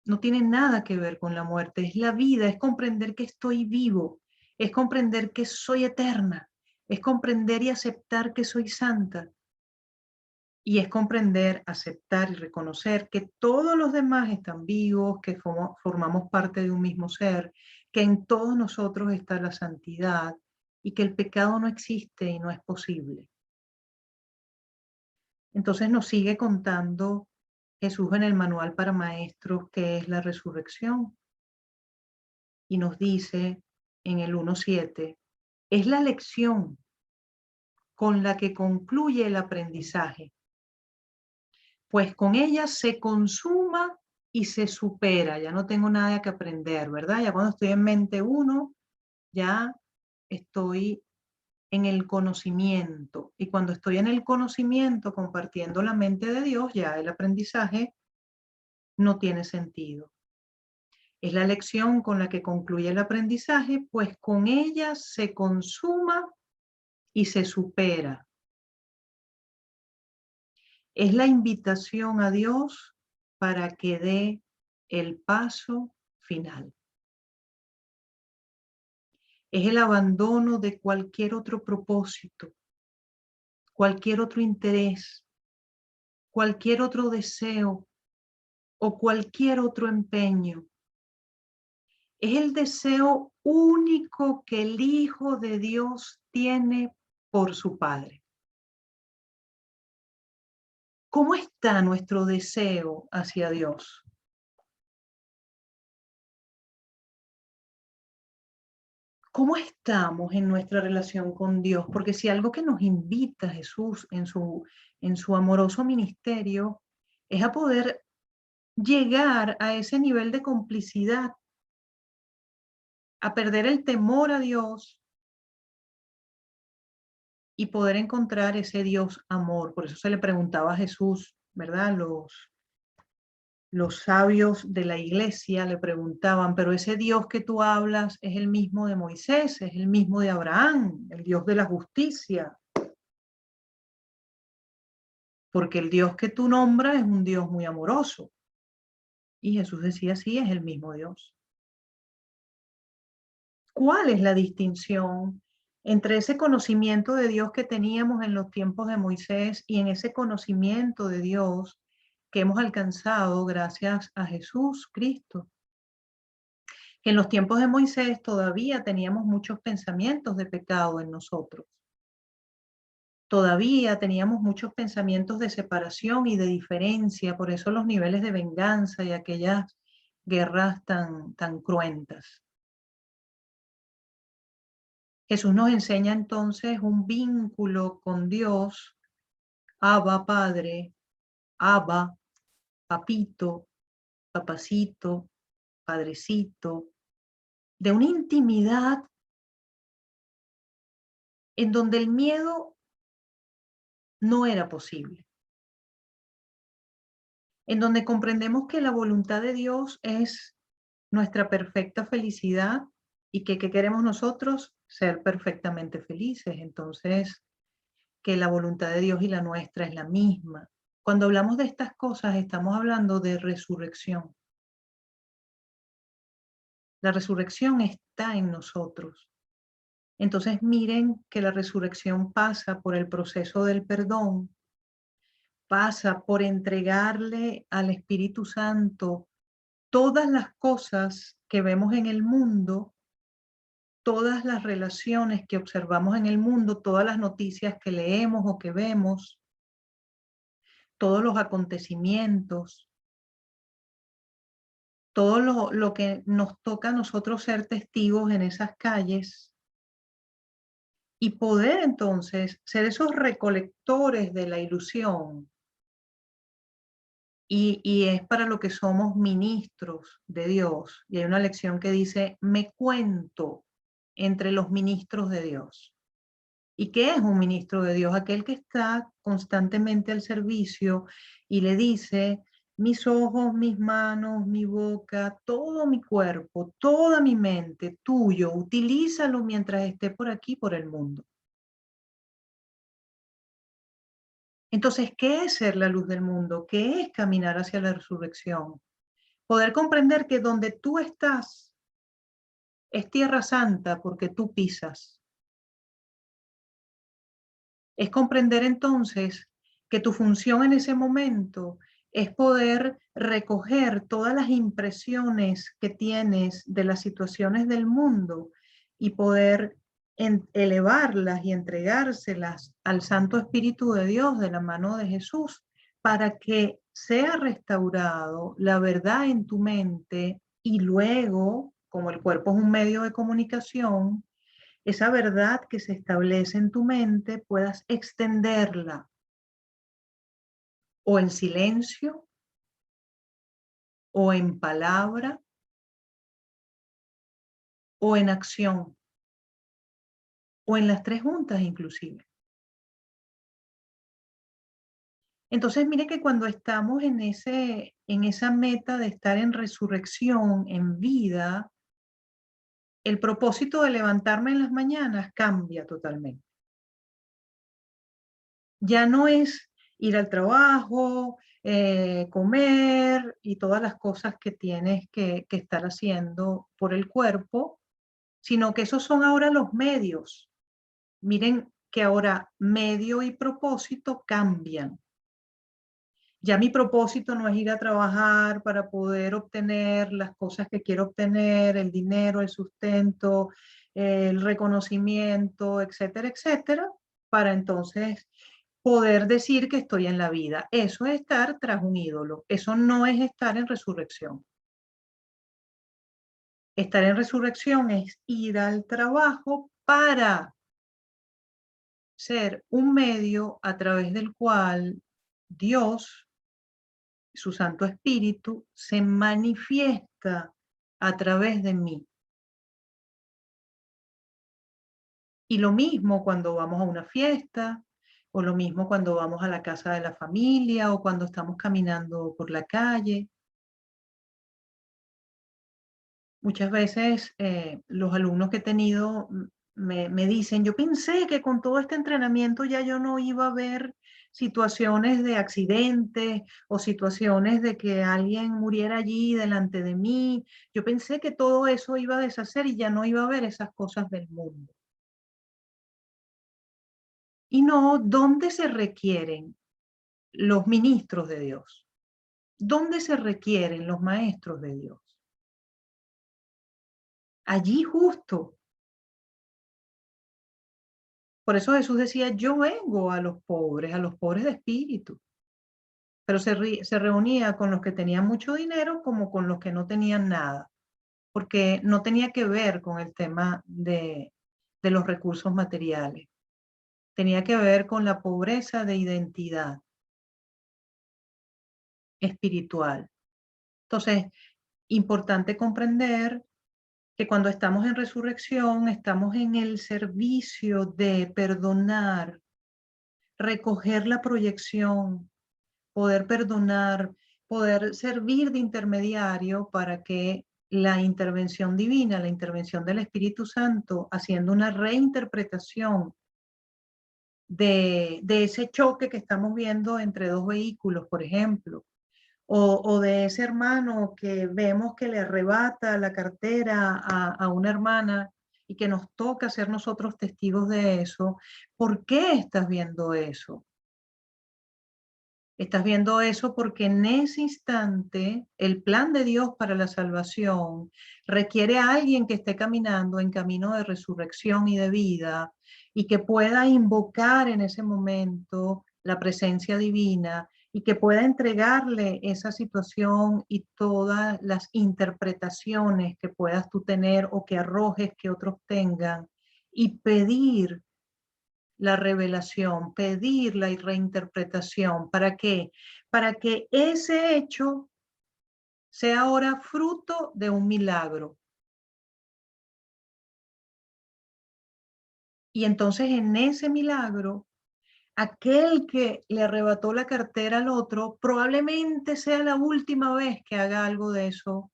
No tiene nada que ver con la muerte, es la vida, es comprender que estoy vivo, es comprender que soy eterna, es comprender y aceptar que soy santa, Y es comprender, aceptar y reconocer que todos los demás están vivos, que formamos parte de un mismo ser, que en todos nosotros está la santidad y que el pecado no existe y no es posible. Entonces nos sigue contando Jesús en el manual para maestros qué es la resurrección. Y nos dice en el 1.7, es la lección con la que concluye el aprendizaje, pues con ella se consuma y se supera. Ya no tengo nada que aprender, ¿verdad? Ya cuando estoy en mente uno, ya estoy en el conocimiento. Y cuando estoy en el conocimiento, compartiendo la mente de Dios, ya el aprendizaje no tiene sentido. Es la lección con la que concluye el aprendizaje, pues con ella se consuma y se supera. Es la invitación a Dios para que dé el paso final. Es el abandono de cualquier otro propósito, cualquier otro interés, cualquier otro deseo o cualquier otro empeño. Es el deseo único que el Hijo de Dios tiene por su Padre. ¿Cómo está nuestro deseo hacia Dios? ¿Cómo estamos en nuestra relación con Dios? Porque si algo que nos invita Jesús en su amoroso ministerio es a poder llegar a ese nivel de complicidad, a perder el temor a Dios y poder encontrar ese Dios amor. Por eso se le preguntaba a Jesús, ¿verdad? Los sabios de la iglesia le preguntaban, pero ese Dios que tú hablas es el mismo de Moisés, es el mismo de Abraham, el Dios de la justicia. Porque el Dios que tú nombras es un Dios muy amoroso. Y Jesús decía, sí, es el mismo Dios. ¿Cuál es la distinción entre ese conocimiento de Dios que teníamos en los tiempos de Moisés y en ese conocimiento de Dios que hemos alcanzado gracias a Jesús Cristo? Que en los tiempos de Moisés todavía teníamos muchos pensamientos de pecado en nosotros. Todavía teníamos muchos pensamientos de separación y de diferencia, por eso los niveles de venganza y aquellas guerras tan cruentas. Jesús nos enseña entonces un vínculo con Dios, Abba Padre, Abba, Papito, Papacito, Padrecito, de una intimidad en donde el miedo no era posible, en donde comprendemos que la voluntad de Dios es nuestra perfecta felicidad y que queremos nosotros ser perfectamente felices. Entonces, que la voluntad de Dios y la nuestra es la misma. Cuando hablamos de estas cosas, estamos hablando de resurrección. La resurrección está en nosotros. Entonces, miren que la resurrección pasa por el proceso del perdón, pasa por entregarle al Espíritu Santo todas las cosas que vemos en el mundo, todas las relaciones que observamos en el mundo, todas las noticias que leemos o que vemos, todos los acontecimientos, todo lo que nos toca a nosotros ser testigos en esas calles y poder entonces ser esos recolectores de la ilusión. Y es para lo que somos ministros de Dios. Y hay una lección que dice, me cuento entre los ministros de Dios. ¿Y qué es un ministro de Dios? Aquel que está constantemente al servicio y le dice, mis ojos, mis manos, mi boca, todo mi cuerpo, toda mi mente, tuyo, utilízalo mientras esté por aquí, por el mundo. Entonces, ¿qué es ser la luz del mundo? ¿Qué es caminar hacia la resurrección? Poder comprender que donde tú estás es tierra santa porque tú pisas. Es comprender entonces que tu función en ese momento es poder recoger todas las impresiones que tienes de las situaciones del mundo y poder elevarlas y entregárselas al Santo Espíritu de Dios de la mano de Jesús para que sea restaurado la verdad en tu mente y luego, como el cuerpo es un medio de comunicación, esa verdad que se establece en tu mente puedas extenderla o en silencio o en palabra o en acción o en las tres juntas inclusive. Entonces, mire que cuando estamos en esa meta de estar en resurrección, en vida, el propósito de levantarme en las mañanas cambia totalmente. Ya no es ir al trabajo, comer y todas las cosas que tienes que estar haciendo por el cuerpo, sino que esos son ahora los medios. Miren que ahora medio y propósito cambian. Ya mi propósito no es ir a trabajar para poder obtener las cosas que quiero obtener, el dinero, el sustento, el reconocimiento, etcétera, etcétera, para entonces poder decir que estoy en la vida. Eso es estar tras un ídolo. Eso no es estar en resurrección. Estar en resurrección es ir al trabajo para ser un medio a través del cual Dios, su Santo Espíritu, se manifiesta a través de mí. Y lo mismo cuando vamos a una fiesta, o lo mismo cuando vamos a la casa de la familia, o cuando estamos caminando por la calle. Muchas veces los alumnos que he tenido me dicen, yo pensé que con todo este entrenamiento ya yo no iba a ver situaciones de accidentes o situaciones de que alguien muriera allí delante de mí. Yo pensé que todo eso iba a deshacer y ya no iba a ver esas cosas del mundo. Y no, ¿dónde se requieren los ministros de Dios? ¿Dónde se requieren los maestros de Dios? Allí justo. Por eso Jesús decía, yo vengo a los pobres de espíritu. Pero se reunía con los que tenían mucho dinero como con los que no tenían nada, porque no tenía que ver con el tema de los recursos materiales. Tenía que ver con la pobreza de identidad espiritual. Entonces, importante comprender que cuando estamos en resurrección, estamos en el servicio de perdonar, recoger la proyección, poder perdonar, poder servir de intermediario para que la intervención divina, la intervención del Espíritu Santo, haciendo una reinterpretación de ese choque que estamos viendo entre dos vehículos, por ejemplo, o de ese hermano que vemos que le arrebata la cartera a una hermana y que nos toca ser nosotros testigos de eso. ¿Por qué estás viendo eso? Estás viendo eso porque en ese instante el plan de Dios para la salvación requiere a alguien que esté caminando en camino de resurrección y de vida y que pueda invocar en ese momento la presencia divina y que pueda entregarle esa situación y todas las interpretaciones que puedas tú tener o que arrojes que otros tengan y pedir la revelación, pedir la reinterpretación. ¿Para qué? Para que ese hecho sea ahora fruto de un milagro. Y entonces en ese milagro, aquel que le arrebató la cartera al otro probablemente sea la última vez que haga algo de eso,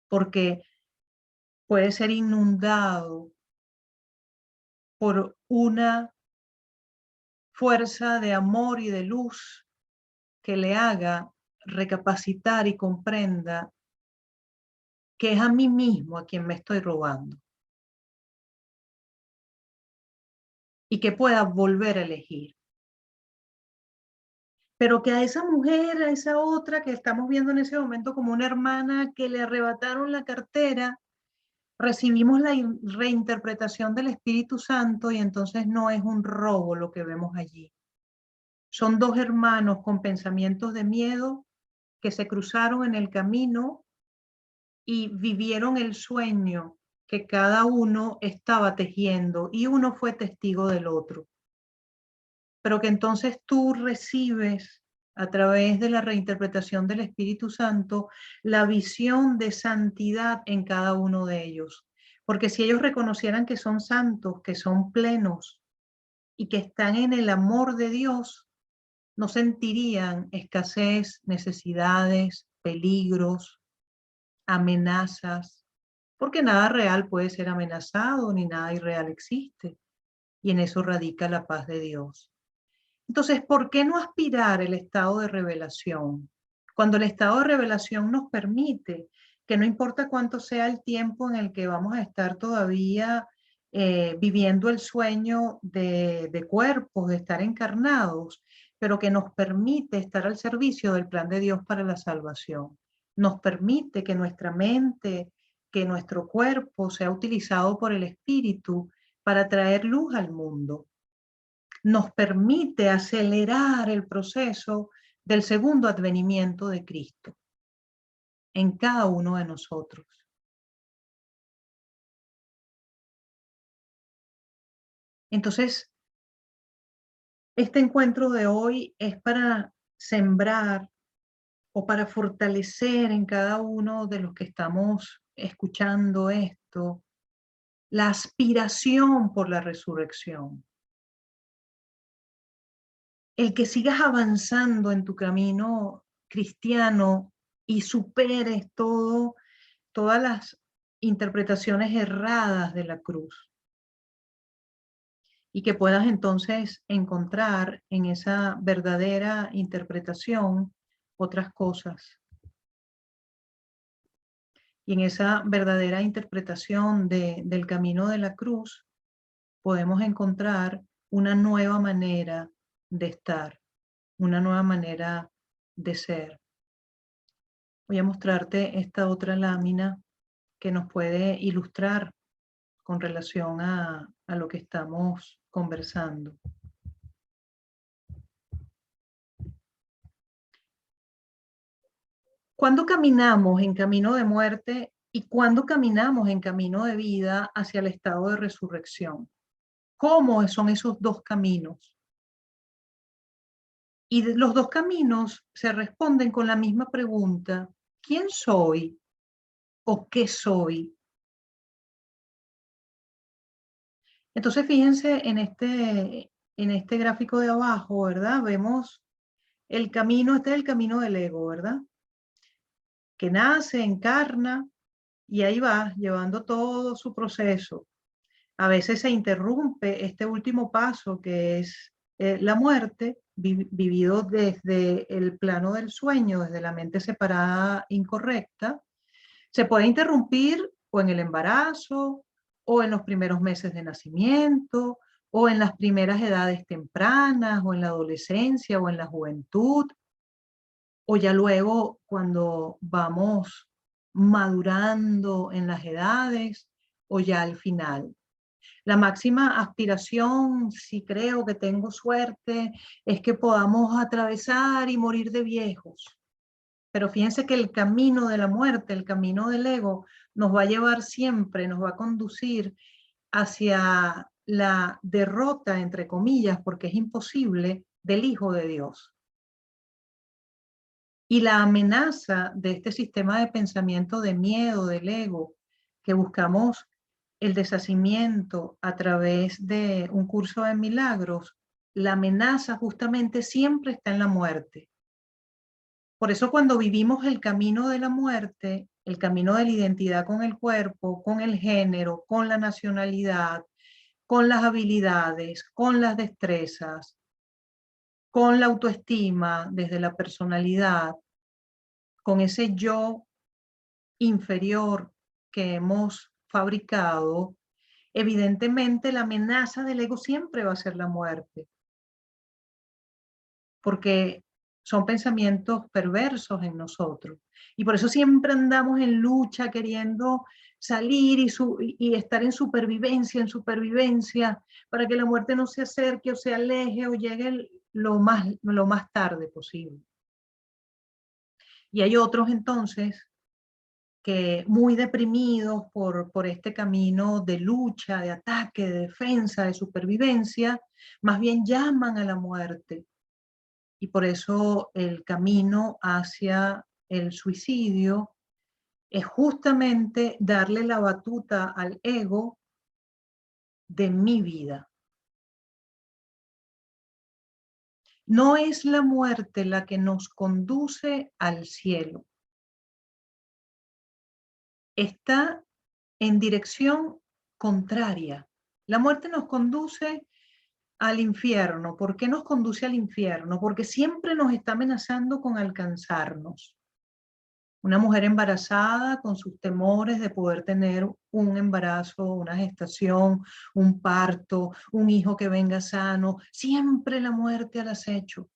porque puede ser inundado por una fuerza de amor y de luz que le haga recapacitar y comprenda que es a mí mismo a quien me estoy robando y que pueda volver a elegir. pero que a esa mujer, a esa otra que estamos viendo en ese momento como una hermana que le arrebataron la cartera, recibimos la reinterpretación del Espíritu Santo y entonces no es un robo lo que vemos allí. Son dos hermanos con pensamientos de miedo que se cruzaron en el camino y vivieron el sueño que cada uno estaba tejiendo y uno fue testigo del otro. Pero que entonces tú recibes a través de la reinterpretación del Espíritu Santo la visión de santidad en cada uno de ellos. Porque si ellos reconocieran que son santos, que son plenos y que están en el amor de Dios, no sentirían escasez, necesidades, peligros, amenazas, porque nada real puede ser amenazado ni nada irreal existe. Y en eso radica la paz de Dios. Entonces, ¿por qué no aspirar el estado de revelación? Cuando el estado de revelación nos permite que no importa cuánto sea el tiempo en el que vamos a estar todavía viviendo el sueño de cuerpos, de estar encarnados, pero que nos permite estar al servicio del plan de Dios para la salvación. Nos permite que nuestra mente, que nuestro cuerpo sea utilizado por el Espíritu para traer luz al mundo. Nos permite acelerar el proceso del segundo advenimiento de Cristo en cada uno de nosotros. Entonces, este encuentro de hoy es para sembrar o para fortalecer en cada uno de los que estamos escuchando esto, la aspiración por la resurrección. El que sigas avanzando en tu camino cristiano y superes todas las interpretaciones erradas de la cruz. Y que puedas entonces encontrar en esa verdadera interpretación otras cosas. Y en esa verdadera interpretación del camino de la cruz podemos encontrar una nueva manera de estar, una nueva manera de ser. Voy a mostrarte esta otra lámina que nos puede ilustrar con relación a lo que estamos conversando. ¿Cuándo caminamos en camino de muerte y cuándo caminamos en camino de vida hacia el estado de resurrección? ¿Cómo son esos dos caminos? Y los dos caminos se responden con la misma pregunta: ¿quién soy o qué soy? Entonces fíjense en este gráfico de abajo, ¿verdad? Vemos el camino, este es el camino del ego, ¿verdad? Que nace, encarna y ahí va, llevando todo su proceso. A veces se interrumpe este último paso que es la muerte, vivido desde el plano del sueño, desde la mente separada incorrecta. Se puede interrumpir o en el embarazo, o en los primeros meses de nacimiento, o en las primeras edades tempranas, o en la adolescencia, o en la juventud, o ya luego cuando vamos madurando en las edades, o ya al final. La máxima aspiración, si creo que tengo suerte, es que podamos atravesar y morir de viejos. Pero fíjense que el camino de la muerte, el camino del ego, nos va a llevar siempre, nos va a conducir hacia la derrota, entre comillas, porque es imposible, del Hijo de Dios. Y la amenaza de este sistema de pensamiento de miedo, del ego, que buscamos el deshacimiento a través de un curso de milagros, la amenaza justamente siempre está en la muerte. Por eso cuando vivimos el camino de la muerte, el camino de la identidad con el cuerpo, con el género, con la nacionalidad, con las habilidades, con las destrezas, con la autoestima desde la personalidad, con ese yo inferior que hemos fabricado, evidentemente la amenaza del ego siempre va a ser la muerte. Porque son pensamientos perversos en nosotros. Y por eso siempre andamos en lucha, queriendo salir y estar en supervivencia, para que la muerte no se acerque o se aleje o llegue lo más tarde posible. Y hay otros entonces que muy deprimidos por este camino de lucha, de ataque, de defensa, de supervivencia, más bien llaman a la muerte. Y por eso el camino hacia el suicidio es justamente darle la batuta al ego de mi vida. No es la muerte la que nos conduce al cielo. Está en dirección contraria. La muerte nos conduce al infierno. ¿Por qué nos conduce al infierno? Porque siempre nos está amenazando con alcanzarnos. Una mujer embarazada con sus temores de poder tener un embarazo, una gestación, un parto, un hijo que venga sano, siempre la muerte al acecho.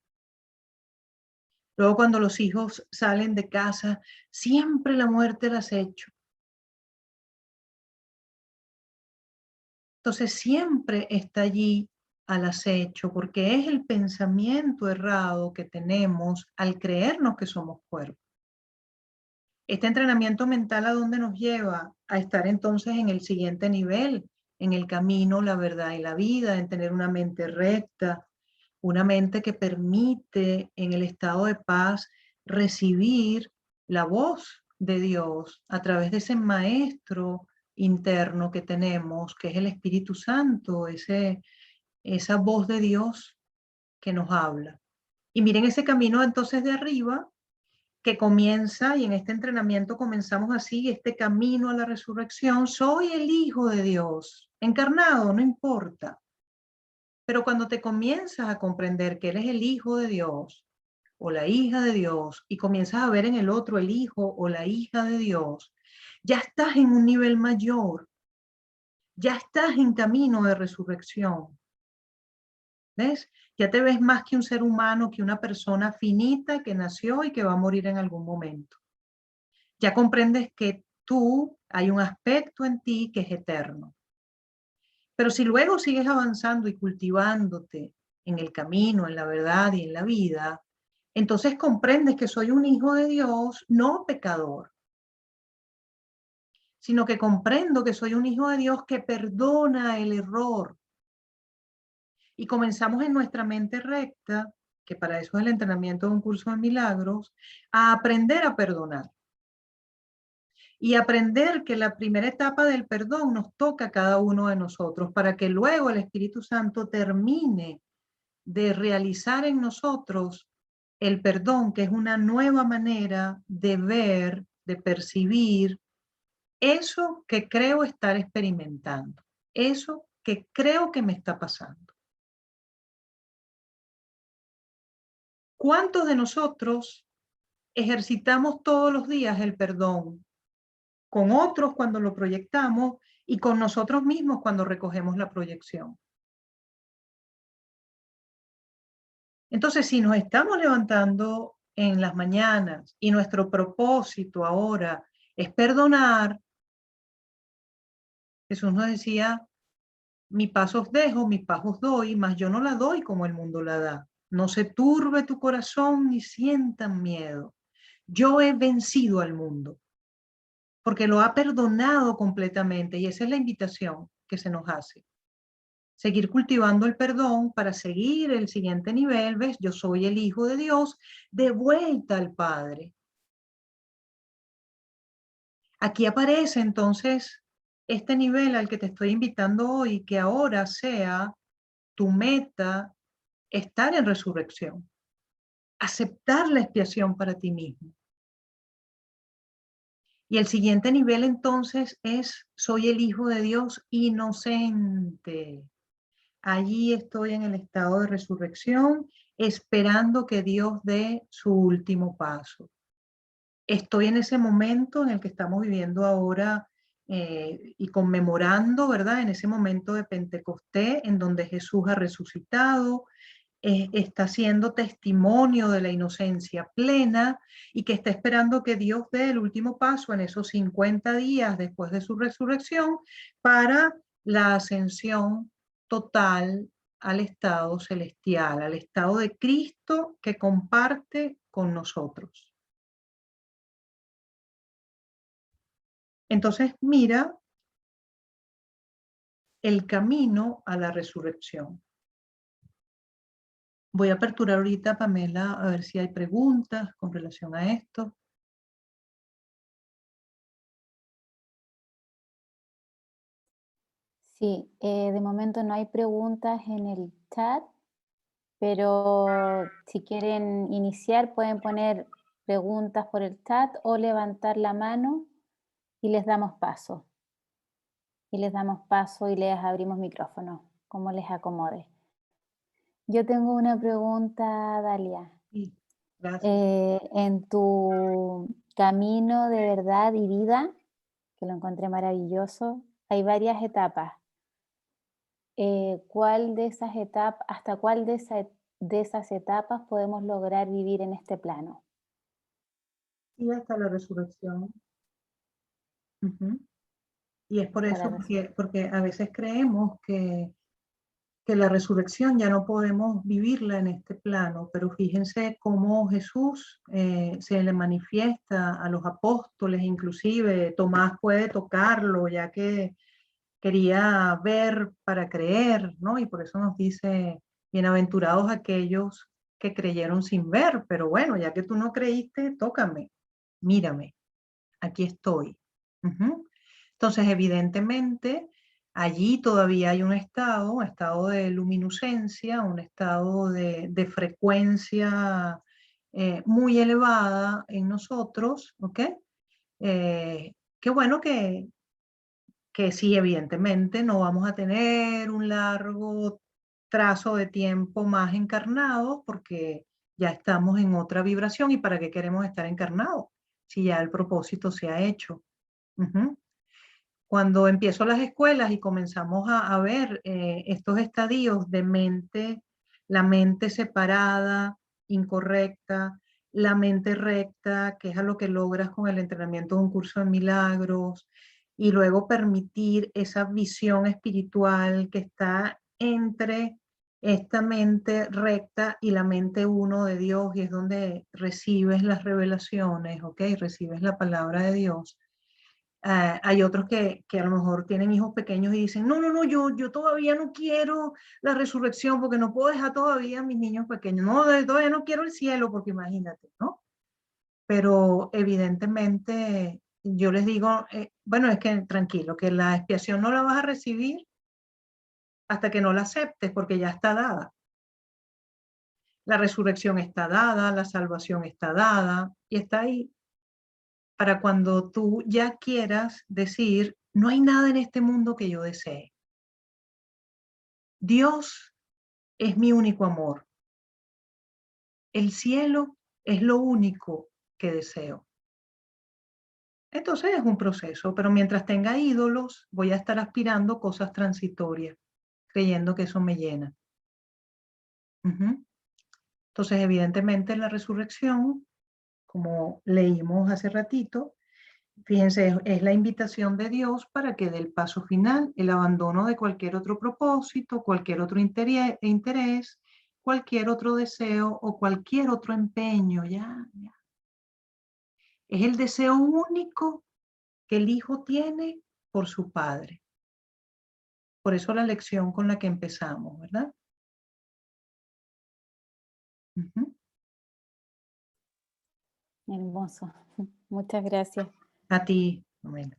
Luego cuando los hijos salen de casa, siempre la muerte al acecho. Entonces siempre está allí al acecho, porque es el pensamiento errado que tenemos al creernos que somos cuerpo. Este entrenamiento mental, ¿a dónde nos lleva? A estar entonces en el siguiente nivel, en el camino, la verdad y la vida, en tener una mente recta, una mente que permite en el estado de paz recibir la voz de Dios a través de ese maestro interno que tenemos, que es el Espíritu Santo, esa voz de Dios que nos habla. Y miren ese camino entonces de arriba que comienza, y en este entrenamiento comenzamos así, este camino a la resurrección. Soy el Hijo de Dios, encarnado, no importa. Pero cuando te comienzas a comprender que eres el Hijo de Dios o la hija de Dios y comienzas a ver en el otro el hijo o la hija de Dios, ya estás en un nivel mayor, ya estás en camino de resurrección. ¿Ves? Ya te ves más que un ser humano, que una persona finita que nació y que va a morir en algún momento. Ya comprendes que tú, hay un aspecto en ti que es eterno. Pero si luego sigues avanzando y cultivándote en el camino, en la verdad y en la vida, entonces comprendes que soy un hijo de Dios, no pecador, sino que comprendo que soy un hijo de Dios que perdona el error. Y comenzamos en nuestra mente recta, que para eso es el entrenamiento de un curso de milagros, a aprender a perdonar. Y aprender que la primera etapa del perdón nos toca a cada uno de nosotros para que luego el Espíritu Santo termine de realizar en nosotros el perdón, que es una nueva manera de ver, de percibir eso que creo estar experimentando, eso que creo que me está pasando. ¿Cuántos de nosotros ejercitamos todos los días el perdón? Con otros cuando lo proyectamos y con nosotros mismos cuando recogemos la proyección. Entonces, si nos estamos levantando en las mañanas y nuestro propósito ahora es perdonar, Jesús nos decía, mi paz os dejo, mi paz os doy, mas yo no la doy como el mundo la da. No se turbe tu corazón ni sientan miedo. Yo he vencido al mundo, porque lo ha perdonado completamente, y esa es la invitación que se nos hace. Seguir cultivando el perdón para seguir el siguiente nivel, ¿ves? Yo soy el Hijo de Dios, de vuelta al Padre. Aquí aparece entonces este nivel al que te estoy invitando hoy, que ahora sea tu meta estar en resurrección, aceptar la expiación para ti mismo. Y el siguiente nivel entonces es, soy el Hijo de Dios inocente. Allí estoy en el estado de resurrección, esperando que Dios dé su último paso. Estoy en ese momento en el que estamos viviendo ahora y conmemorando, ¿verdad? En ese momento de Pentecostés, en donde Jesús ha resucitado, está siendo testimonio de la inocencia plena y que está esperando que Dios dé el último paso en esos 50 días después de su resurrección para la ascensión total al estado celestial, al estado de Cristo que comparte con nosotros. Entonces, mira el camino a la resurrección. Voy a aperturar ahorita, Pamela, a ver si hay preguntas con relación a esto. Sí, de momento no hay preguntas en el chat, pero si quieren iniciar pueden poner preguntas por el chat o levantar la mano y les damos paso. Y les abrimos micrófono, como les acomode. Yo tengo una pregunta, Dalia. Sí, gracias. En tu camino de verdad y vida, que lo encontré maravilloso, hay varias etapas. ¿Cuál de esas etapas, hasta cuál de esas etapas podemos lograr vivir en este plano? Y hasta la resurrección. Y es por Hasta la eso, res- porque a veces creemos que la resurrección ya no podemos vivirla en este plano, pero fíjense cómo Jesús se le manifiesta a los apóstoles, inclusive Tomás puede tocarlo, ya que quería ver para creer, ¿no? Y por eso nos dice, bienaventurados aquellos que creyeron sin ver, pero bueno, ya que tú no creíste, tócame, mírame, aquí estoy. Entonces, evidentemente, allí todavía hay un estado de luminiscencia, un estado de frecuencia muy elevada en nosotros, ¿ok? Qué bueno que sí, evidentemente, no vamos a tener un largo trazo de tiempo más encarnados porque ya estamos en otra vibración y para qué queremos estar encarnados si ya el propósito se ha hecho. Cuando empiezo las escuelas y comenzamos a ver estos estadios de mente, la mente separada, incorrecta, la mente recta, que es a lo que logras con el entrenamiento de un curso de milagros, y luego permitir esa visión espiritual que está entre esta mente recta y la mente uno de Dios, y es donde recibes las revelaciones, ¿ok? Recibes la palabra de Dios. Hay otros que a lo mejor tienen hijos pequeños y dicen, no, no, no, yo todavía no quiero la resurrección porque no puedo dejar todavía a mis niños pequeños. No, todavía no quiero el cielo porque imagínate, ¿no? Pero evidentemente yo les digo, bueno, es que tranquilo, que la expiación no la vas a recibir hasta que no la aceptes porque ya está dada. La resurrección está dada, la salvación está dada y está ahí para cuando tú ya quieras decir, no hay nada en este mundo que yo desee. Dios es mi único amor. El cielo es lo único que deseo. Entonces es un proceso, pero mientras tenga ídolos, voy a estar aspirando cosas transitorias, creyendo que eso me llena. Entonces, evidentemente, la resurrección, como leímos hace ratito, fíjense, es la invitación de Dios para que dé el paso final, el abandono de cualquier otro propósito, cualquier otro interés, cualquier otro deseo o cualquier otro empeño. Ya. Es el deseo único que el hijo tiene por su padre. Por eso la lección con la que empezamos, ¿verdad? Hermoso. Muchas gracias. A ti, Pamela.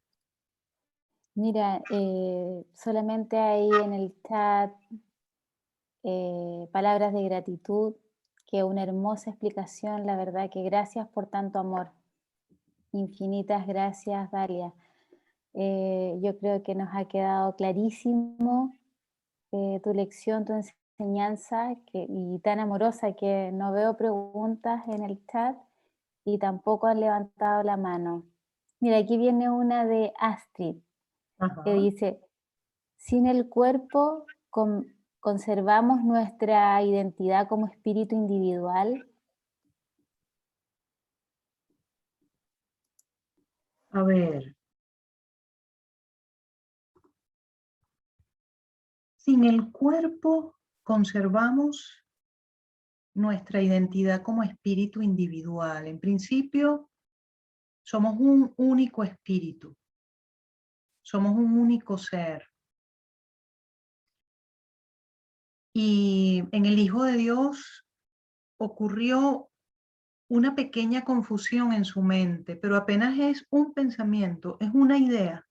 Mira, solamente hay en el chat palabras de gratitud, que una hermosa explicación, la verdad que gracias por tanto amor. Infinitas gracias, Dalia. Yo creo que nos ha quedado clarísimo tu lección, tu enseñanza y tan amorosa que no veo preguntas en el chat y tampoco han levantado la mano. Mira, aquí viene una de Astrid que Ajá. dice, sin el cuerpo conservamos nuestra identidad como espíritu individual. A ver, sin el cuerpo conservamos nuestra identidad como espíritu individual. En principio, somos un único espíritu, somos un único ser. Y en el Hijo de Dios ocurrió una pequeña confusión en su mente, pero apenas es un pensamiento, es una idea.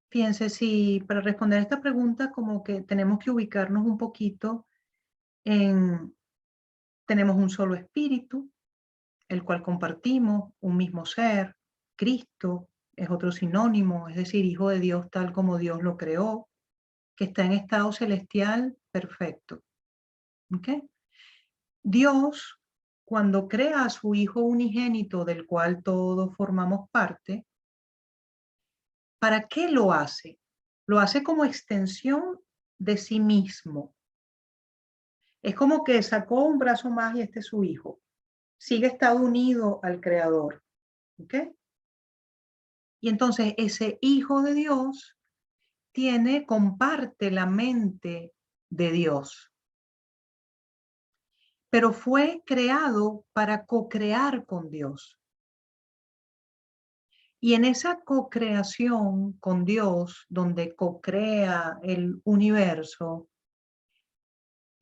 Fíjense, si para responder a esta pregunta como que tenemos que ubicarnos un poquito en, tenemos un solo espíritu, el cual compartimos, un mismo ser, Cristo es otro sinónimo, es decir, Hijo de Dios tal como Dios lo creó, que está en estado celestial perfecto. ¿Okay? Dios, cuando crea a su Hijo unigénito, del cual todos formamos parte, ¿para qué lo hace? Lo hace como extensión de sí mismo. Es como que sacó un brazo más y este es su hijo. Sigue estado unido al Creador. ¿Ok? Y entonces ese Hijo de Dios comparte la mente de Dios. Pero fue creado para co-crear con Dios. Y en esa co-creación con Dios, donde co-crea el universo,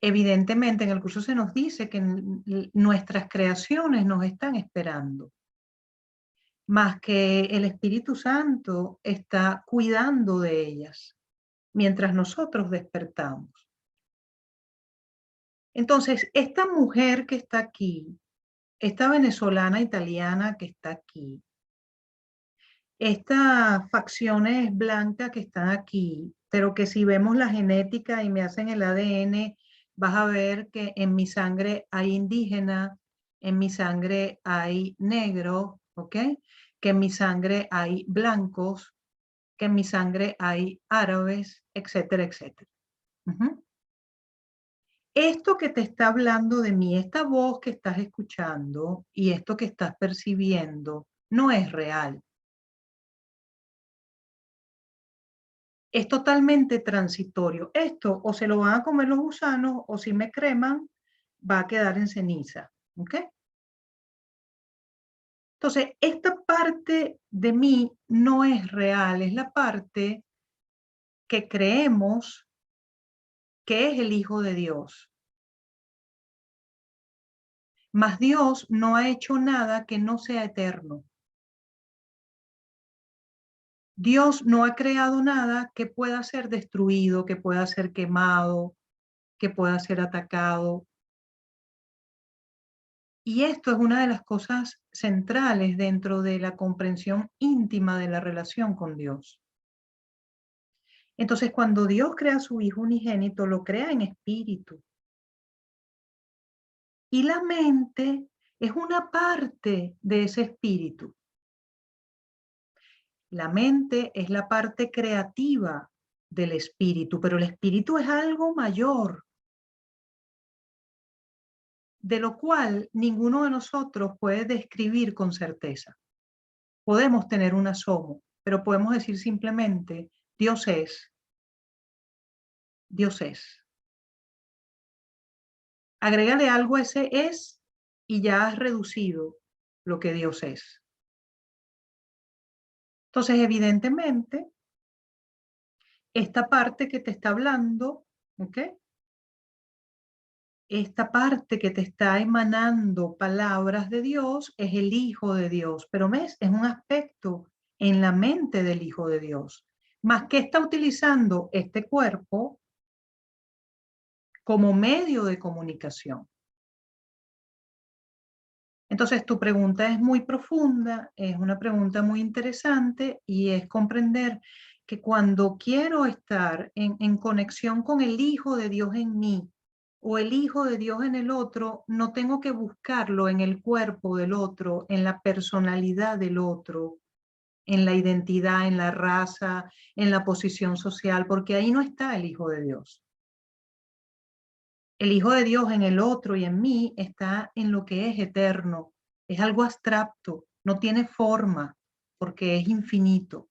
evidentemente en el curso se nos dice que nuestras creaciones nos están esperando, más que el Espíritu Santo está cuidando de ellas mientras nosotros despertamos. Entonces, esta mujer que está aquí, esta venezolana italiana que está aquí, estas facciones blancas que están aquí, pero que si vemos la genética y me hacen el ADN, vas a ver que en mi sangre hay indígena, en mi sangre hay negro, ¿ok? Que en mi sangre hay blancos, que en mi sangre hay árabes, etcétera, etcétera. Esto que te está hablando de mí, esta voz que estás escuchando y esto que estás percibiendo, no es real. Es totalmente transitorio. Esto o se lo van a comer los gusanos o si me creman, va a quedar en ceniza. ¿Ok? Entonces, esta parte de mí no es real, es la parte que creemos que es el Hijo de Dios. Mas Dios no ha hecho nada que no sea eterno. Dios no ha creado nada que pueda ser destruido, que pueda ser quemado, que pueda ser atacado. Y esto es una de las cosas centrales dentro de la comprensión íntima de la relación con Dios. Entonces, cuando Dios crea a su Hijo unigénito, lo crea en espíritu. Y la mente es una parte de ese espíritu. La mente es la parte creativa del espíritu, pero el espíritu es algo mayor, de lo cual ninguno de nosotros puede describir con certeza. Podemos tener un asomo, pero podemos decir simplemente, Dios es. Dios es. Agrégale algo a ese es y ya has reducido lo que Dios es. Entonces, evidentemente, esta parte que te está hablando, ¿ok? Esta parte que te está emanando palabras de Dios es el Hijo de Dios, pero ves, es un aspecto en la mente del Hijo de Dios. Más que está utilizando este cuerpo como medio de comunicación. Entonces, tu pregunta es muy profunda, es una pregunta muy interesante y es comprender que cuando quiero estar en conexión con el Hijo de Dios en mí o el Hijo de Dios en el otro, no tengo que buscarlo en el cuerpo del otro, en la personalidad del otro, en la identidad, en la raza, en la posición social, porque ahí no está el Hijo de Dios. El Hijo de Dios en el otro y en mí está en lo que es eterno. Es algo abstracto, no tiene forma, porque es infinito.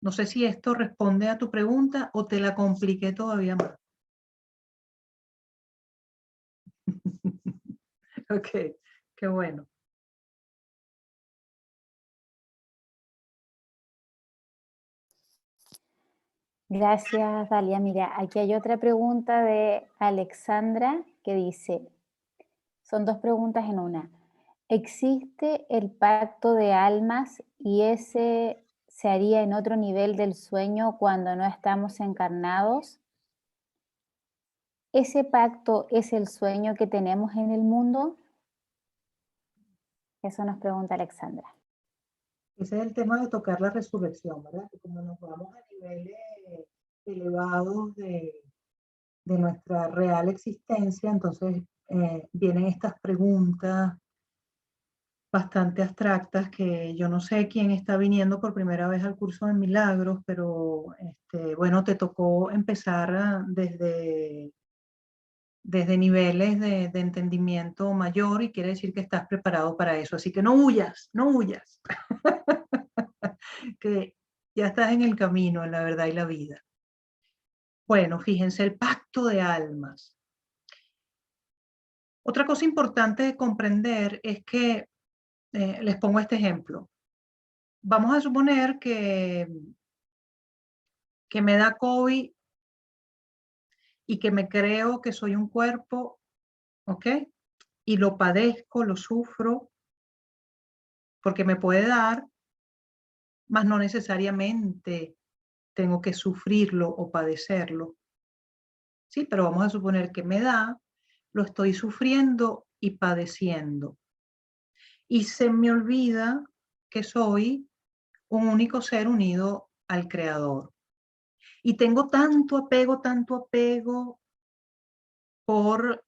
No sé si esto responde a tu pregunta o te la compliqué todavía más. Ok, qué bueno. Gracias, Dalia. Mira, aquí hay otra pregunta de Alexandra que dice, son dos preguntas en una. ¿Existe el pacto de almas y ese se haría en otro nivel del sueño cuando no estamos encarnados? ¿Ese pacto es el sueño que tenemos en el mundo? Eso nos pregunta Alexandra. Ese es el tema de tocar la resurrección, ¿verdad? Que como nos vamos a niveles elevados de nuestra real existencia, entonces vienen estas preguntas bastante abstractas que yo no sé quién está viniendo por primera vez al curso de milagros, pero bueno, te tocó empezar desde niveles de entendimiento mayor y quiere decir que estás preparado para eso. Así que no huyas, no huyas, que ya estás en el camino, en la verdad y la vida. Bueno, fíjense, el pacto de almas. Otra cosa importante de comprender es que, les pongo este ejemplo. Vamos a suponer que me da COVID y que me creo que soy un cuerpo, ¿ok? Y lo padezco, lo sufro, porque me puede dar, mas no necesariamente tengo que sufrirlo o padecerlo. Sí, pero vamos a suponer que me da, lo estoy sufriendo y padeciendo. Y se me olvida que soy un único ser unido al Creador. Y tengo tanto apego por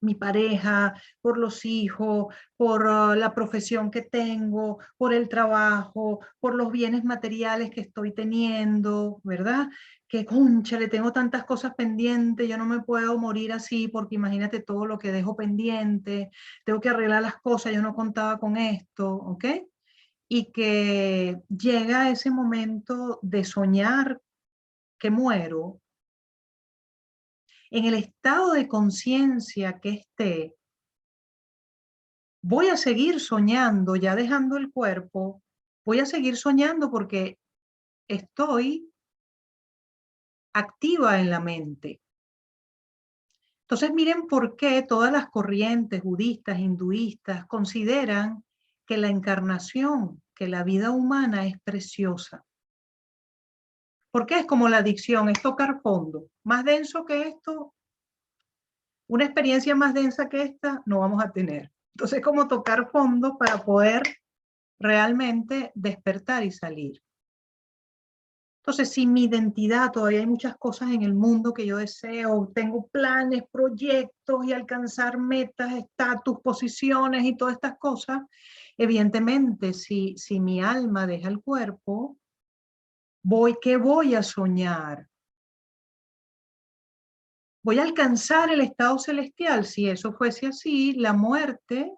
mi pareja, por los hijos, por la profesión que tengo, por el trabajo, por los bienes materiales que estoy teniendo, ¿verdad? Que, concha, le tengo tantas cosas pendientes, yo no me puedo morir así porque imagínate todo lo que dejo pendiente, tengo que arreglar las cosas, yo no contaba con esto, ¿ok? Y que llega ese momento de soñar que muero, en el estado de conciencia que esté, voy a seguir soñando, ya dejando el cuerpo, voy a seguir soñando porque estoy activa en la mente. Entonces miren por qué todas las corrientes budistas, hinduistas, consideran que la encarnación, que la vida humana es preciosa. Porque es como la adicción, es tocar fondo. Más denso que esto, una experiencia más densa que esta, no vamos a tener. Entonces es como tocar fondo para poder realmente despertar y salir. Entonces, si mi identidad, todavía hay muchas cosas en el mundo que yo deseo, tengo planes, proyectos y alcanzar metas, estatus, posiciones y todas estas cosas, evidentemente, si mi alma deja el cuerpo, ¿qué voy a soñar? ¿Voy a alcanzar el estado celestial? Si eso fuese así, la muerte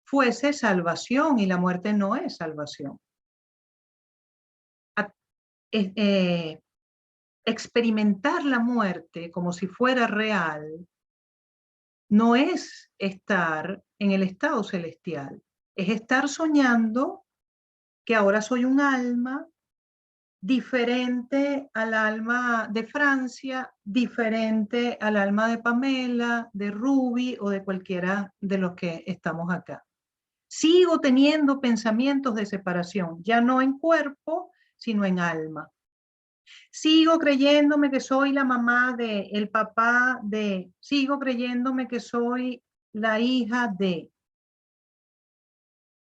fuese salvación y la muerte no es salvación. Experimentar la muerte como si fuera real no es estar en el estado celestial, es estar soñando que ahora soy un alma diferente al alma de Francia, diferente al alma de Pamela, de Ruby o de cualquiera de los que estamos acá. Sigo teniendo pensamientos de separación, ya no en cuerpo, sino en alma. Sigo creyéndome que soy la mamá de, el papá de, sigo creyéndome que soy la hija de.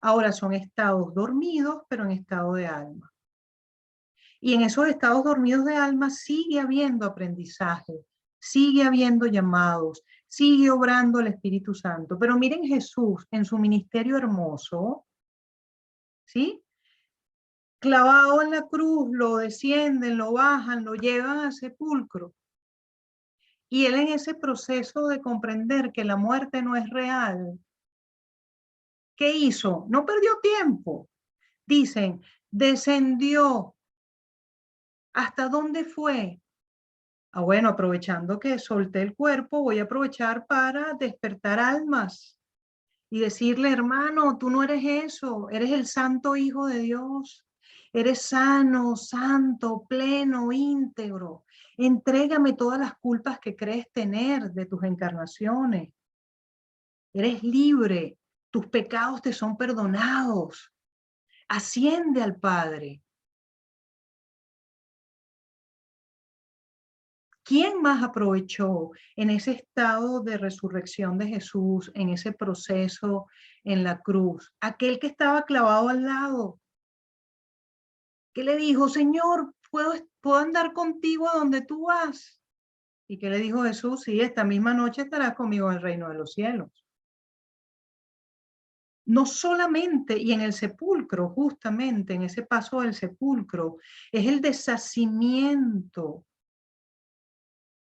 Ahora son estados dormidos, pero en estado de alma. Y en esos estados dormidos de alma sigue habiendo aprendizaje, sigue habiendo llamados, sigue obrando el Espíritu Santo. Pero miren Jesús en su ministerio hermoso, ¿sí? clavado en la cruz, lo descienden, lo bajan, lo llevan al sepulcro. Y él en ese proceso de comprender que la muerte no es real, ¿qué hizo? No perdió tiempo. Dicen, descendió. ¿Hasta dónde fue? Ah, bueno, aprovechando que solté el cuerpo, voy a aprovechar para despertar almas y decirle, hermano, tú no eres eso, eres el santo Hijo de Dios. Eres sano, santo, pleno, íntegro. Entrégame todas las culpas que crees tener de tus encarnaciones. Eres libre, tus pecados te son perdonados. Asciende al Padre. ¿Quién más aprovechó en ese estado de resurrección de Jesús, en ese proceso en la cruz? Aquel que estaba clavado al lado, que le dijo, Señor, ¿puedo andar contigo a donde tú vas? ¿Y qué le dijo Jesús? Sí, esta misma noche estarás conmigo en el reino de los cielos. No solamente, y en el sepulcro, justamente en ese paso del sepulcro, es el deshacimiento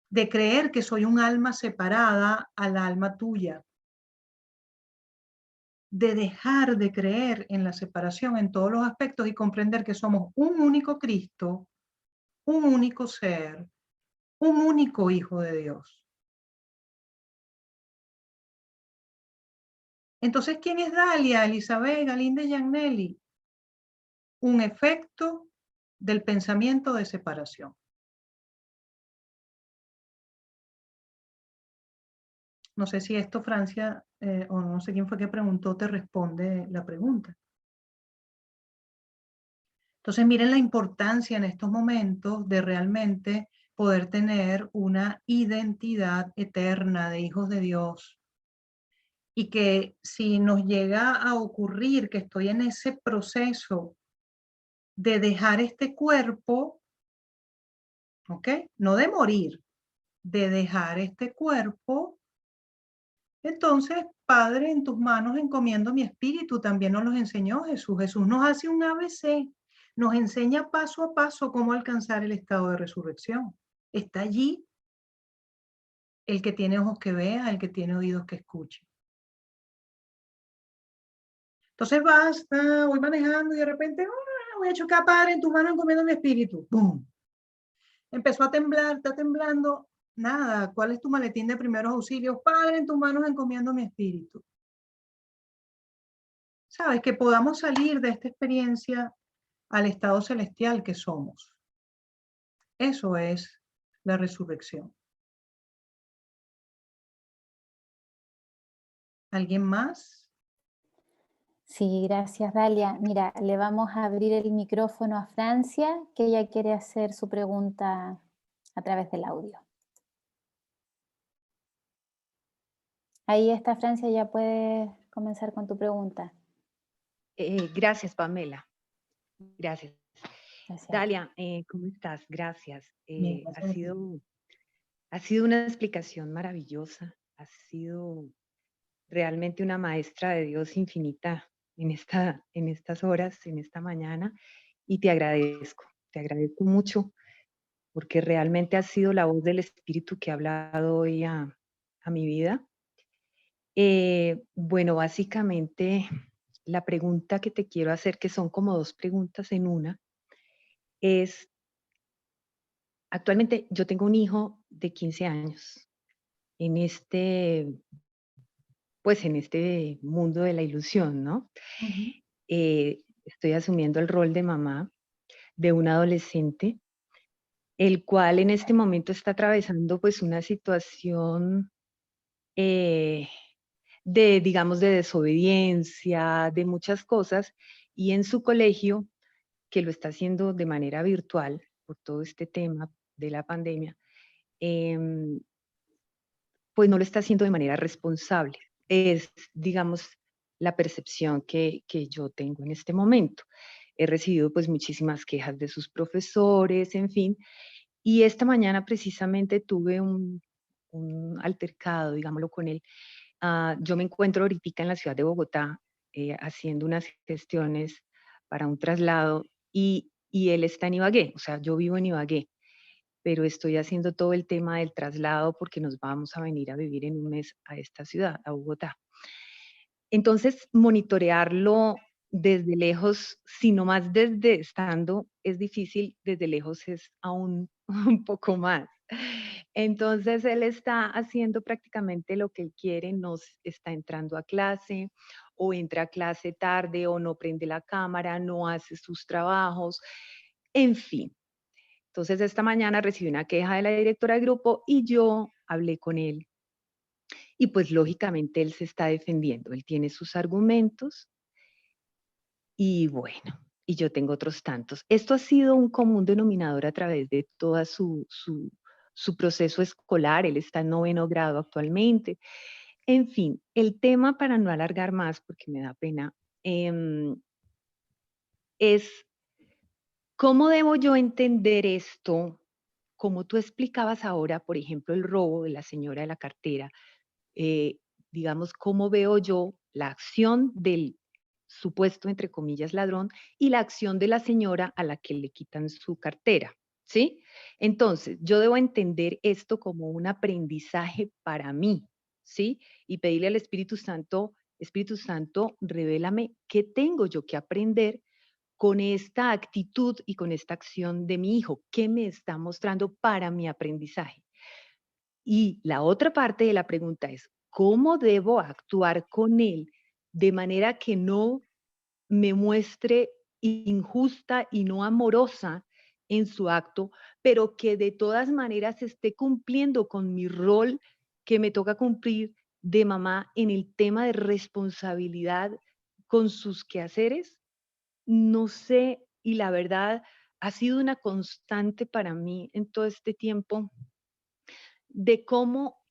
de creer que soy un alma separada al alma tuya, de dejar de creer en la separación en todos los aspectos y comprender que somos un único Cristo, un único ser, un único Hijo de Dios. Entonces, ¿quién es Dalia, Elizabeth, Galinda y Giannelli? Un efecto del pensamiento de separación. No sé si esto, Francia, o no sé quién fue que preguntó, te responde la pregunta. Entonces, miren la importancia en estos momentos de realmente poder tener una identidad eterna de hijos de Dios. Y que si nos llega a ocurrir que estoy en ese proceso de dejar este cuerpo, ¿ok? No de morir, de dejar este cuerpo, entonces, Padre, en tus manos encomiendo mi espíritu. También nos los enseñó Jesús. Jesús nos hace un ABC, nos enseña paso a paso cómo alcanzar el estado de resurrección. Está allí el que tiene ojos que vea, el que tiene oídos que escuche. Entonces basta, voy manejando y de repente voy a chocar, Padre, en tus manos encomiendo mi espíritu. ¡Bum! Empezó a temblar, está temblando. Nada, ¿cuál es tu maletín de primeros auxilios? Padre, en tus manos encomiendo mi espíritu. ¿Sabes? Que podamos salir de esta experiencia al estado celestial que somos. Eso es la resurrección. ¿Alguien más? Sí, gracias, Dalia. Mira, le vamos a abrir el micrófono a Francia, que ella quiere hacer su pregunta a través del audio. Ahí está, Francia, ya puedes comenzar con tu pregunta. Gracias, Pamela. Gracias. Gracias. Dalia, ¿cómo estás? Gracias. Bien, Ha sido una explicación maravillosa. Ha sido realmente una maestra de Dios infinita en estas horas, en esta mañana. Y te agradezco mucho porque realmente has sido la voz del Espíritu que ha hablado hoy a mi vida. Bueno, básicamente la pregunta que te quiero hacer, que son como dos preguntas en una, es, actualmente yo tengo un hijo de 15 años en en este mundo de la ilusión, ¿no? Estoy asumiendo el rol de mamá de un adolescente, el cual en este momento está atravesando pues una situación digamos, de desobediencia, de muchas cosas, y en su colegio, que lo está haciendo de manera virtual por todo este tema de la pandemia, pues no lo está haciendo de manera responsable. Es, digamos, la percepción que yo tengo en este momento. He recibido pues muchísimas quejas de sus profesores, en fin, y esta mañana precisamente tuve un altercado, digámoslo, con él. Yo me encuentro ahorita en la ciudad de Bogotá haciendo unas gestiones para un traslado y él está en Ibagué, o sea, yo vivo en Ibagué, pero estoy haciendo todo el tema del traslado porque nos vamos a venir a vivir en un mes a esta ciudad, a Bogotá. Entonces, monitorearlo desde lejos, sino más desde estando, es difícil, desde lejos es aún un poco más. Entonces, él está haciendo prácticamente lo que él quiere, no está entrando a clase, o entra a clase tarde, o no prende la cámara, no hace sus trabajos, en fin. Entonces, esta mañana recibí una queja de la directora del grupo y yo hablé con él y pues lógicamente él se está defendiendo, él tiene sus argumentos y bueno, y yo tengo otros tantos. Esto ha sido un común denominador a través de toda su proceso escolar, él está en 9º grado actualmente. En fin, el tema, para no alargar más, porque me da pena, es cómo debo yo entender esto, como tú explicabas ahora, por ejemplo, el robo de la señora de la cartera. eh, digamos, cómo veo yo la acción del supuesto, entre comillas, ladrón y la acción de la señora a la que le quitan su cartera, ¿sí? Entonces, yo debo entender esto como un aprendizaje para mí, ¿sí? Y pedirle al Espíritu Santo, revélame qué tengo yo que aprender con esta actitud y con esta acción de mi hijo, qué me está mostrando para mi aprendizaje. Y la otra parte de la pregunta es, ¿cómo debo actuar con él de manera que no me muestre injusta y no amorosa en su acto, pero que de todas maneras esté cumpliendo con mi rol que me toca cumplir de mamá en el tema de responsabilidad con sus quehaceres? No sé, y la verdad ha sido una constante para mí en todo este tiempo de cómo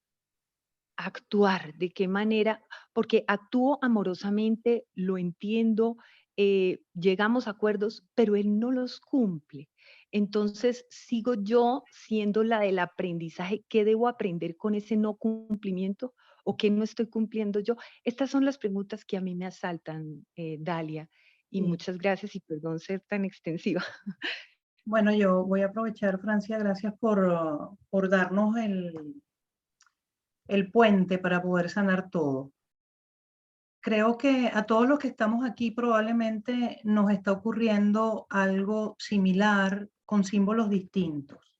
actuar, de qué manera, porque actúo amorosamente, lo entiendo, llegamos a acuerdos, pero él no los cumple. Entonces, sigo yo siendo la del aprendizaje. ¿Qué debo aprender con ese no cumplimiento o qué no estoy cumpliendo yo? Estas son las preguntas que a mí me asaltan, Dalia, y Sí. muchas gracias y perdón ser tan extensiva. Bueno, yo voy a aprovechar, Francia, gracias por darnos el puente para poder sanar todo. Creo que a todos los que estamos aquí probablemente nos está ocurriendo algo similar con símbolos distintos.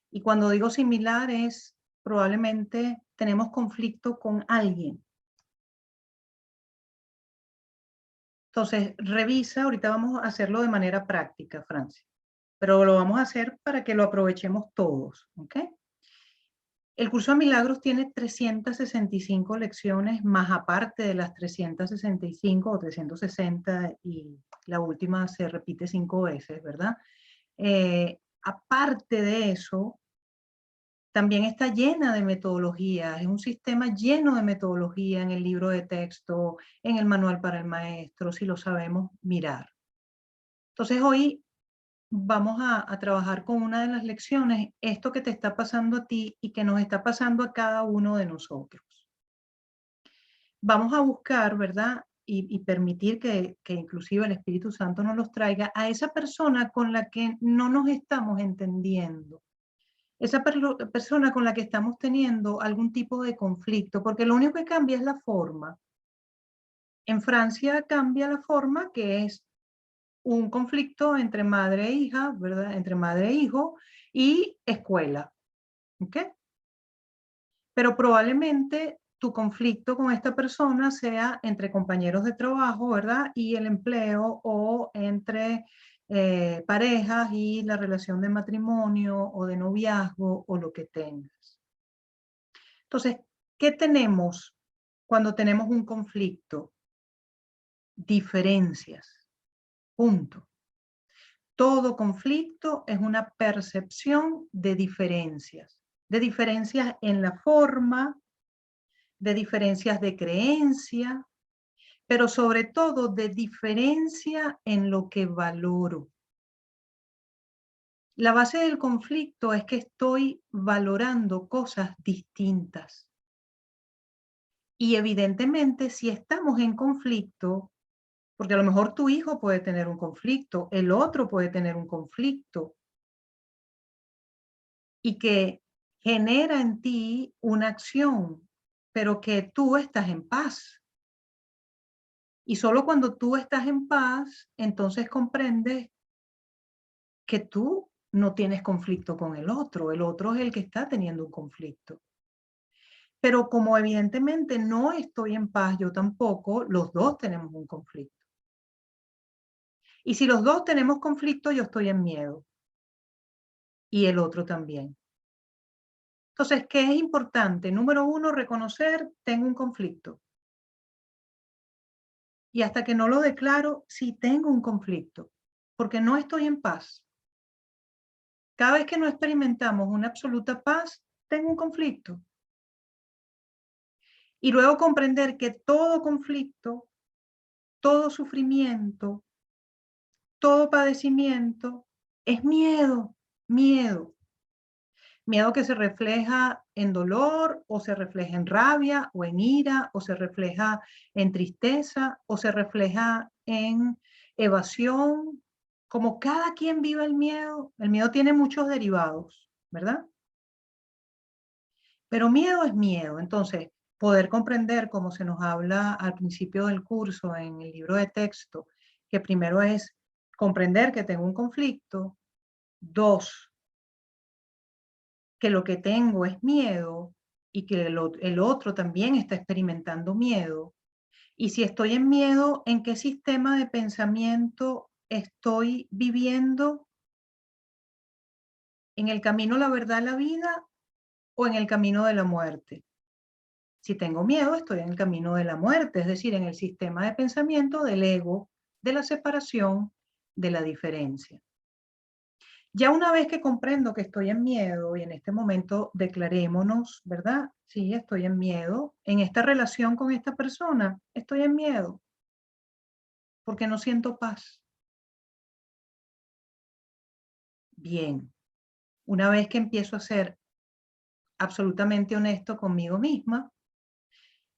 Y cuando digo similar es probablemente tenemos conflicto con alguien. Entonces, revisa, ahorita vamos a hacerlo de manera práctica, Francia, pero lo vamos a hacer para que lo aprovechemos todos, ¿ok? El curso de milagros tiene 365 lecciones, más aparte de las 365 o 360, y la última se repite 5 veces, ¿verdad? Aparte de eso, también está llena de metodologías, es un sistema lleno de metodología en el libro de texto, en el manual para el maestro, si lo sabemos mirar. Entonces hoy vamos a trabajar con una de las lecciones, esto que te está pasando a ti y que nos está pasando a cada uno de nosotros. Vamos a buscar, ¿verdad? Y permitir que inclusive el Espíritu Santo nos los traiga a esa persona con la que no nos estamos entendiendo. Esa persona con la que estamos teniendo algún tipo de conflicto, porque lo único que cambia es la forma. En Francia cambia la forma, que es un conflicto entre madre e hija, ¿verdad? Entre madre e hijo y escuela, ¿ok? Pero probablemente tu conflicto con esta persona sea entre compañeros de trabajo, ¿verdad? Y el empleo, o entre parejas y la relación de matrimonio o de noviazgo o lo que tengas. Entonces, ¿qué tenemos cuando tenemos un conflicto? Diferencias, punto. Todo conflicto es una percepción de diferencias en la forma, de diferencias de creencia, pero sobre todo de diferencia en lo que valoro. La base del conflicto es que estoy valorando cosas distintas. Y evidentemente, si estamos en conflicto, Porque a lo mejor tu hijo puede tener un conflicto, el otro puede tener un conflicto, y que genera en ti una acción, pero que tú estás en paz. Y solo cuando tú estás en paz, entonces comprendes que tú no tienes conflicto con el otro es el que está teniendo un conflicto. Pero como evidentemente no estoy en paz, yo tampoco, los dos tenemos un conflicto. Y si los dos tenemos conflicto, yo estoy en miedo. Y el otro también. Entonces, ¿qué es importante? Número uno, reconocer, tengo un conflicto. Y hasta que no lo declaro, sí tengo un conflicto, porque no estoy en paz. Cada vez que no experimentamos una absoluta paz, tengo un conflicto. Y luego comprender que todo conflicto, todo sufrimiento, todo padecimiento es miedo, miedo. Miedo que se refleja en dolor, o se refleja en rabia, o en ira, o se refleja en tristeza, o se refleja en evasión. Como cada quien vive el miedo tiene muchos derivados, ¿verdad? Pero miedo es miedo. Entonces, poder comprender, como se nos habla al principio del curso en el libro de texto, que primero es comprender que tengo un conflicto, dos, que lo que tengo es miedo y que el otro también está experimentando miedo. Y si estoy en miedo, ¿en qué sistema de pensamiento estoy viviendo? ¿En el camino, la verdad, la vida o en el camino de la muerte? Si tengo miedo, estoy en el camino de la muerte, es decir, en el sistema de pensamiento del ego, de la separación, de la diferencia. Ya una vez que comprendo que estoy en miedo, y en este momento declarémonos, ¿verdad? Sí, estoy en miedo. En esta relación con esta persona, estoy en miedo, porque no siento paz. Bien, una vez que empiezo a ser absolutamente honesto conmigo misma,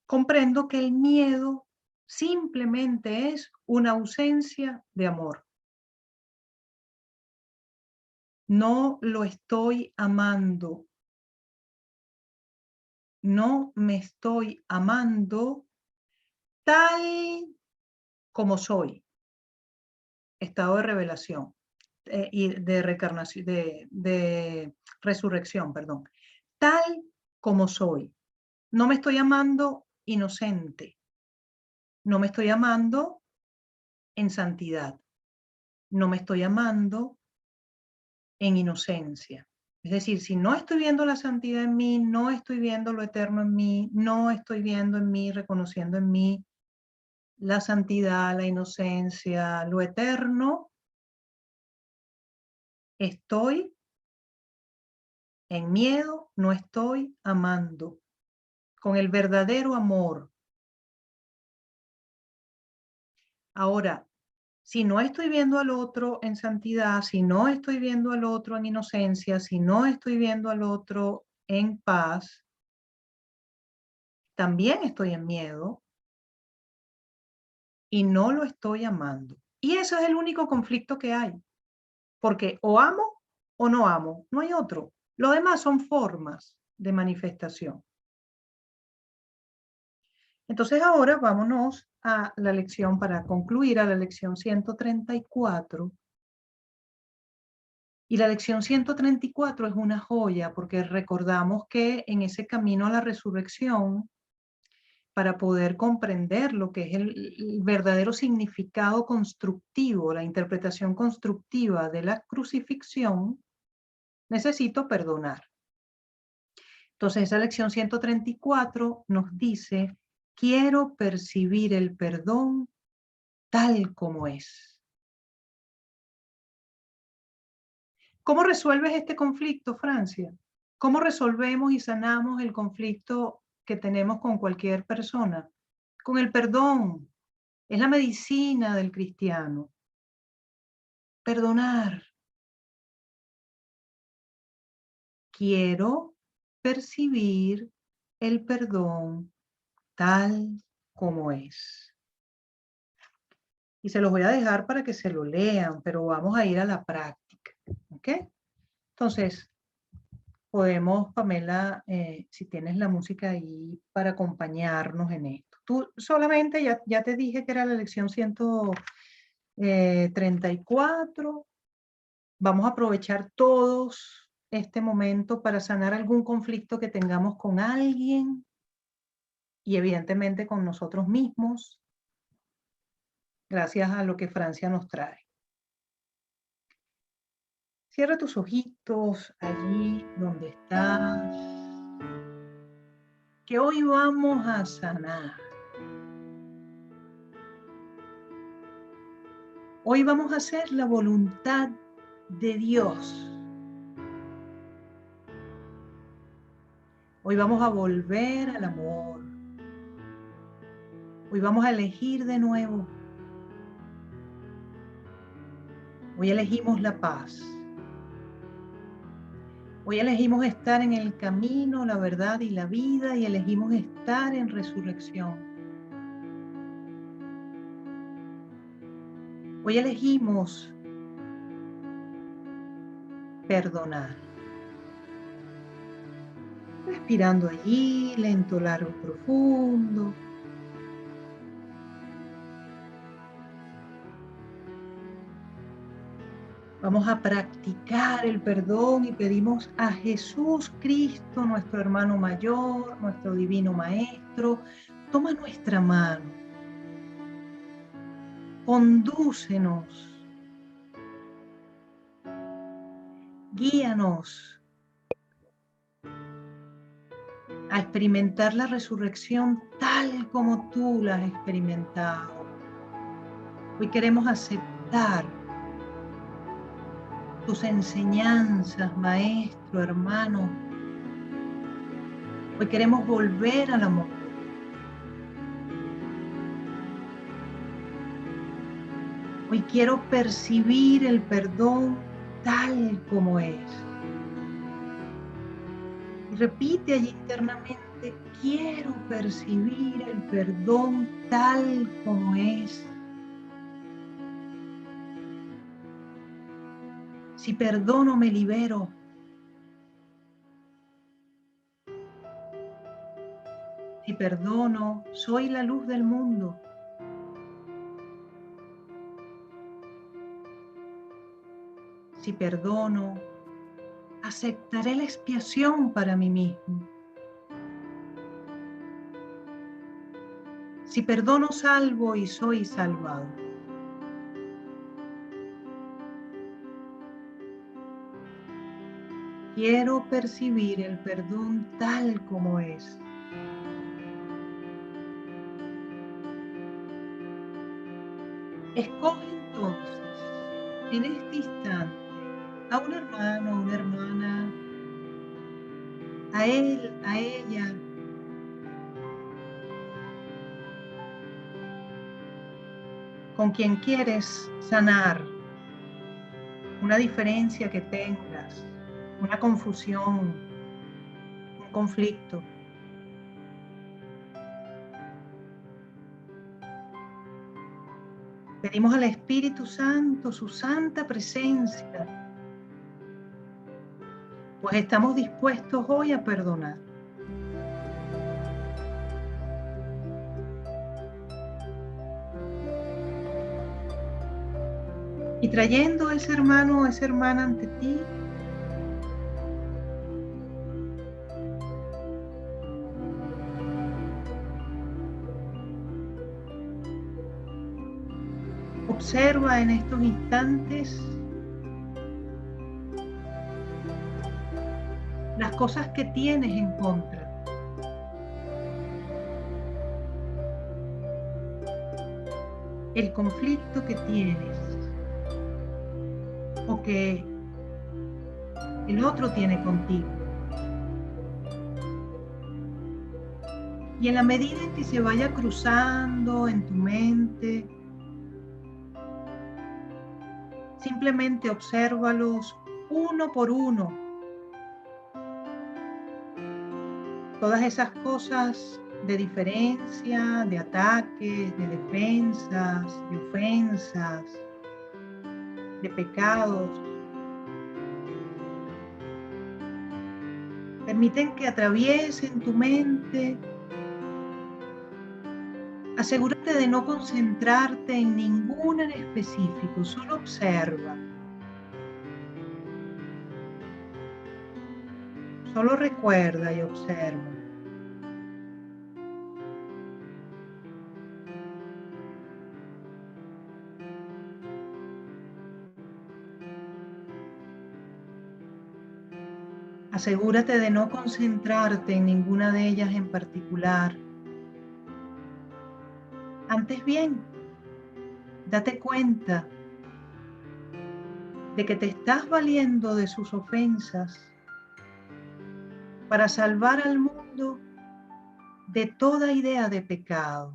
comprendo que el miedo simplemente es una ausencia de amor. No lo estoy amando. No me estoy amando tal como soy. Estado de revelación y de reencarnación, de resurrección, perdón. Tal como soy. No me estoy amando inocente. No me estoy amando en santidad. No me estoy amando en inocencia. Es decir, si no estoy viendo la santidad en mí, no estoy viendo lo eterno en mí, no estoy viendo en mí, reconociendo en mí la santidad, la inocencia, lo eterno, estoy en miedo, no estoy amando con el verdadero amor. Ahora, si no estoy viendo al otro en santidad, si no estoy viendo al otro en inocencia, si no estoy viendo al otro en paz, también estoy en miedo y no lo estoy amando. Y ese es el único conflicto que hay, porque o amo o no amo, no hay otro. Lo demás son formas de manifestación. Entonces ahora vámonos a la lección, para concluir, a la lección 134. Y la lección 134 es una joya, porque recordamos que en ese camino a la resurrección, para poder comprender lo que es el verdadero significado constructivo, la interpretación constructiva de la crucifixión, necesito perdonar. Entonces esa lección 134 nos dice, quiero percibir el perdón tal como es. ¿Cómo resuelves este conflicto, Francia? ¿Cómo resolvemos y sanamos el conflicto que tenemos con cualquier persona? Con el perdón. Es la medicina del cristiano. Perdonar. Quiero percibir el perdón tal como es. Y se los voy a dejar para que se lo lean, pero vamos a ir a la práctica. ¿Ok? Entonces, podemos, Pamela, si tienes la música ahí para acompañarnos en esto. Tú solamente, ya te dije que era la lección 134. Vamos a aprovechar todos este momento para sanar algún conflicto que tengamos con alguien y evidentemente con nosotros mismos, gracias a lo que Francia nos trae. Cierra tus ojitos allí donde estás, que hoy vamos a sanar. Hoy vamos a hacer la voluntad de Dios. Hoy vamos a volver al amor. Hoy vamos a elegir de nuevo. Hoy elegimos la paz. Hoy elegimos estar en el camino, la verdad y la vida, y elegimos estar en resurrección. Hoy elegimos perdonar. Respirando allí, lento, largo, profundo. Vamos a practicar el perdón y pedimos a Jesús Cristo, nuestro hermano mayor, nuestro divino maestro, toma nuestra mano, condúcenos, guíanos a experimentar la resurrección tal como tú la has experimentado. Hoy queremos aceptar tus enseñanzas, maestro, hermano. Hoy queremos volver al amor. Hoy quiero percibir el perdón tal como es. Y repite allí internamente, quiero percibir el perdón tal como es. Si perdono, me libero. Si perdono, soy la luz del mundo. Si perdono, aceptaré la expiación para mí mismo. Si perdono, salvo y soy salvado. Quiero percibir el perdón tal como es. Escoge entonces, en este instante, a un hermano, a una hermana, a él, a ella, con quien quieres sanar una diferencia que tengas, una confusión, un conflicto. Pedimos al Espíritu Santo su santa presencia, pues estamos dispuestos hoy a perdonar. Y trayendo a ese hermano o esa hermana ante ti, observa en estos instantes las cosas que tienes en contra. El conflicto que tienes o que el otro tiene contigo. Y en la medida en que se vaya cruzando en tu mente, simplemente obsérvalos uno por uno. Todas esas cosas de diferencia, de ataques, de defensas, de ofensas, de pecados. Permiten que atraviesen tu mente. Asegúrate de no concentrarte en ninguna en específico, solo observa. Solo recuerda y observa. Asegúrate de no concentrarte en ninguna de ellas en particular. Antes bien, date cuenta de que te estás valiendo de sus ofensas para salvar al mundo de toda idea de pecado.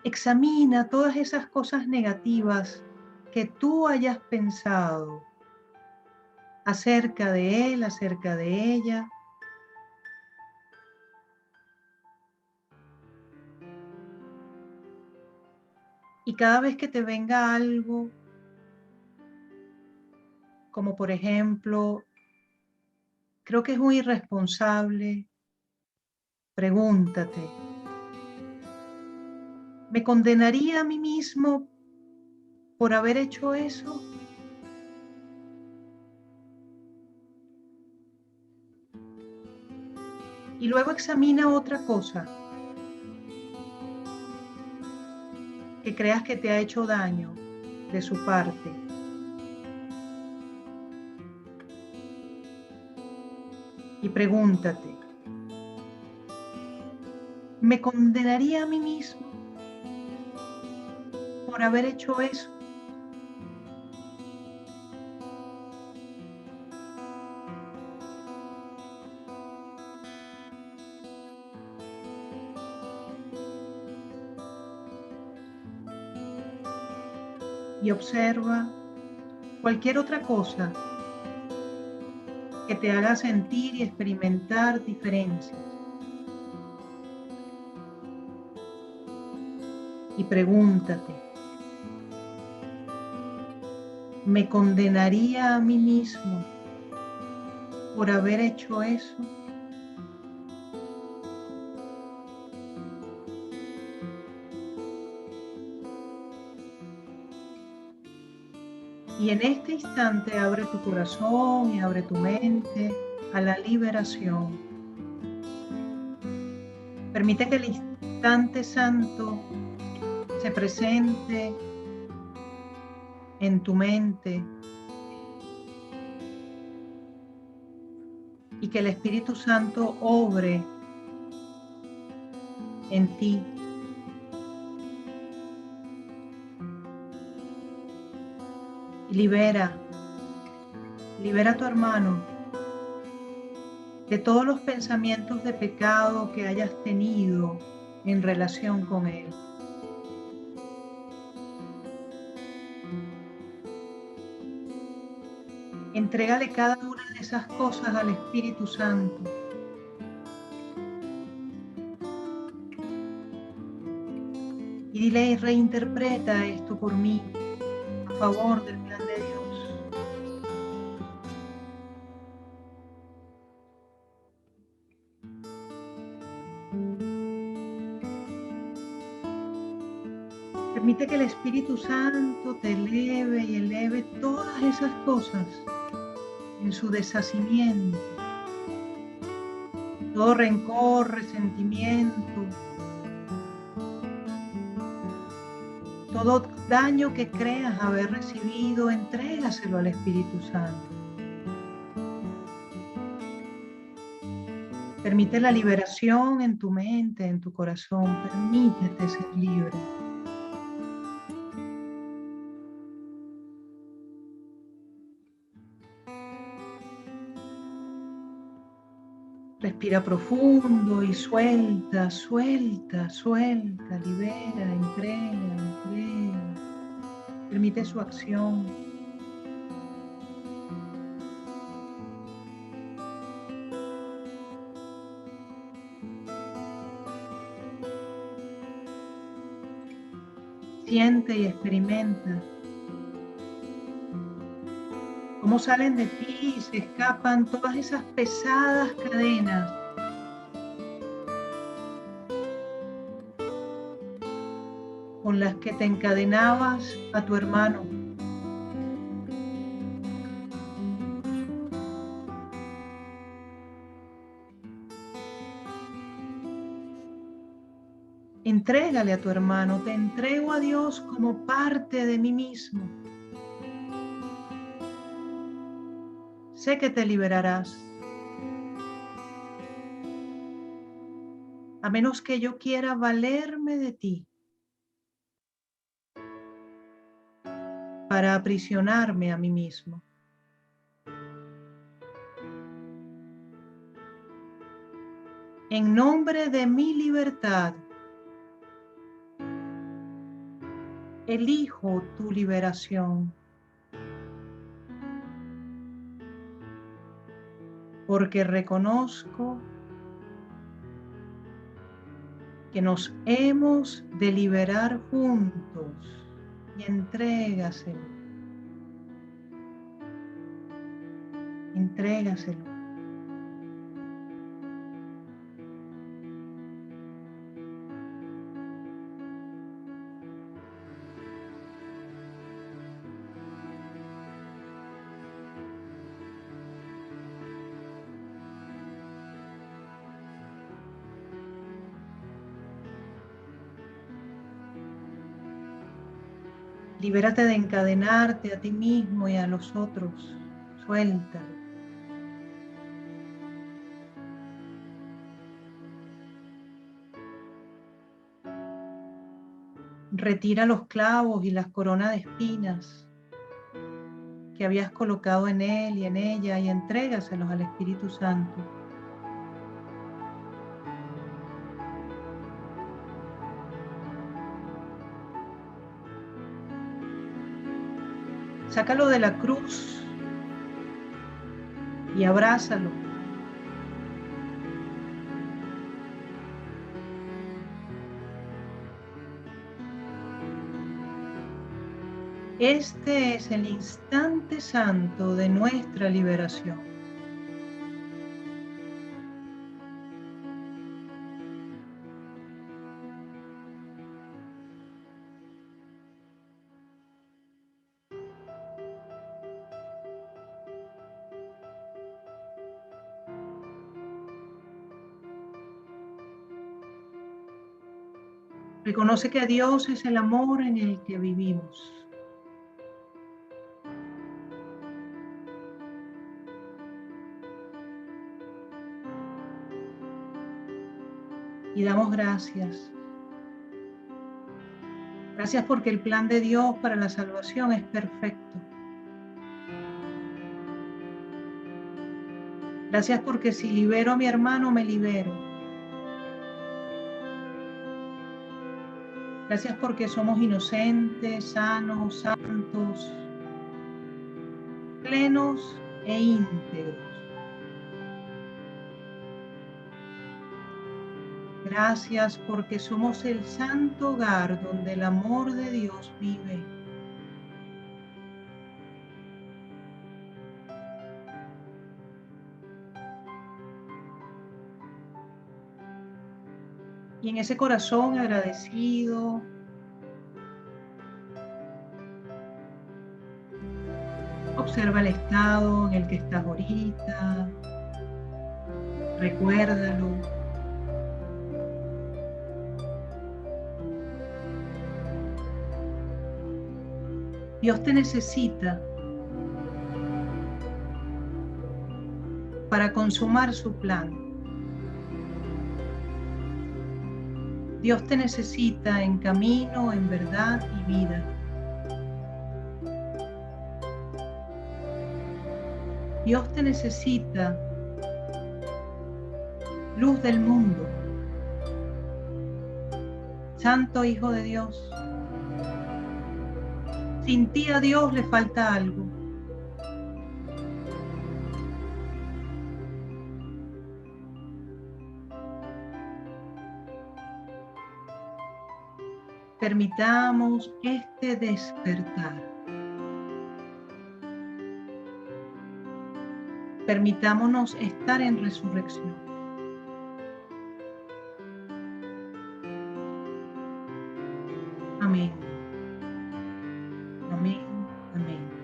Examina todas esas cosas negativas que tú hayas pensado acerca de él, acerca de ella. Y cada vez que te venga algo, como por ejemplo, creo que es muy irresponsable, pregúntate, ¿me condenaría a mí mismo por haber hecho eso? Y luego examina otra cosa que creas que te ha hecho daño de su parte. Y pregúntate, ¿me condenaría a mí mismo por haber hecho eso? Y observa cualquier otra cosa que te haga sentir y experimentar diferencias. Y pregúntate, ¿me condenaría a mí mismo por haber hecho eso? Y en este instante abre tu corazón y abre tu mente a la liberación. Permite que el instante santo se presente en tu mente y que el Espíritu Santo obre en ti. Y libera a tu hermano de todos los pensamientos de pecado que hayas tenido en relación con él. Entrégale cada una de esas cosas al Espíritu Santo. Y dile, reinterpreta esto por mí, a favor del plan de Dios. Permite que el Espíritu Santo te eleve y eleve todas esas cosas en su deshacimiento. Todo rencor, resentimiento, todo daño que creas haber recibido, entrégaselo al Espíritu Santo. Permite la liberación en tu mente, en tu corazón. Permítete ser libre. Respira profundo y suelta, suelta, suelta, libera, entrega, entrega. Permite su acción. Siente y experimenta cómo salen de ti y se escapan todas esas pesadas cadenas con las que te encadenabas a tu hermano. Entrégale a tu hermano, te entrego a Dios como parte de mí mismo. Sé que te liberarás. A menos que yo quiera valerme de ti para aprisionarme a mí mismo. En nombre de mi libertad, elijo tu liberación. Porque reconozco que nos hemos de liberar juntos y entrégaselo. Entrégaselo. Libérate de encadenarte a ti mismo y a los otros. Suéltalo. Retira los clavos y las coronas de espinas que habías colocado en él y en ella y entrégaselos al Espíritu Santo. Sácalo de la cruz y abrázalo. Este es el instante santo de nuestra liberación. Reconoce que Dios es el amor en el que vivimos. Y damos gracias. Gracias porque el plan de Dios para la salvación es perfecto. Gracias porque si libero a mi hermano, me libero. Gracias porque somos inocentes, sanos, santos, plenos e íntegros. Gracias porque somos el santo hogar donde el amor de Dios vive. Y en ese corazón agradecido, observa el estado en el que estás ahorita, recuérdalo. Dios te necesita para consumar su plan. Dios te necesita en camino, en verdad y vida. Dios te necesita, luz del mundo, Santo Hijo de Dios. Sin ti a Dios le falta algo. Permitamos este despertar. Permitámonos estar en resurrección. Amén. Amén. Amén.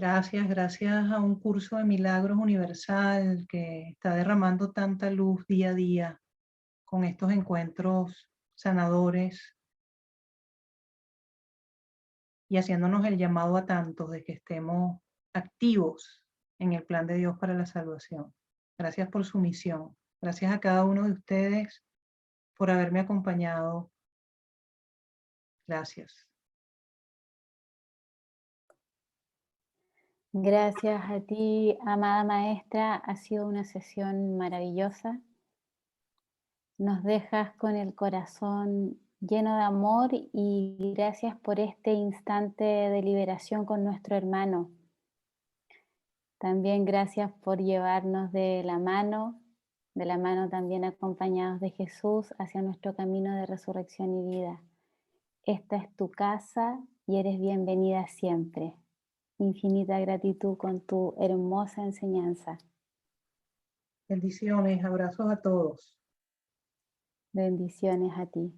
Gracias, gracias a un curso de milagros universal que está derramando tanta luz día a día con estos encuentros sanadores y haciéndonos el llamado a tantos de que estemos activos en el plan de Dios para la salvación. Gracias por su misión. Gracias a cada uno de ustedes por haberme acompañado. Gracias. Gracias a ti, amada maestra. Ha sido una sesión maravillosa. Nos dejas con el corazón lleno de amor y gracias por este instante de liberación con nuestro hermano. También gracias por llevarnos de la mano también acompañados de Jesús hacia nuestro camino de resurrección y vida. Esta es tu casa y eres bienvenida siempre. Infinita gratitud con tu hermosa enseñanza. Bendiciones, abrazos a todos. Bendiciones a ti.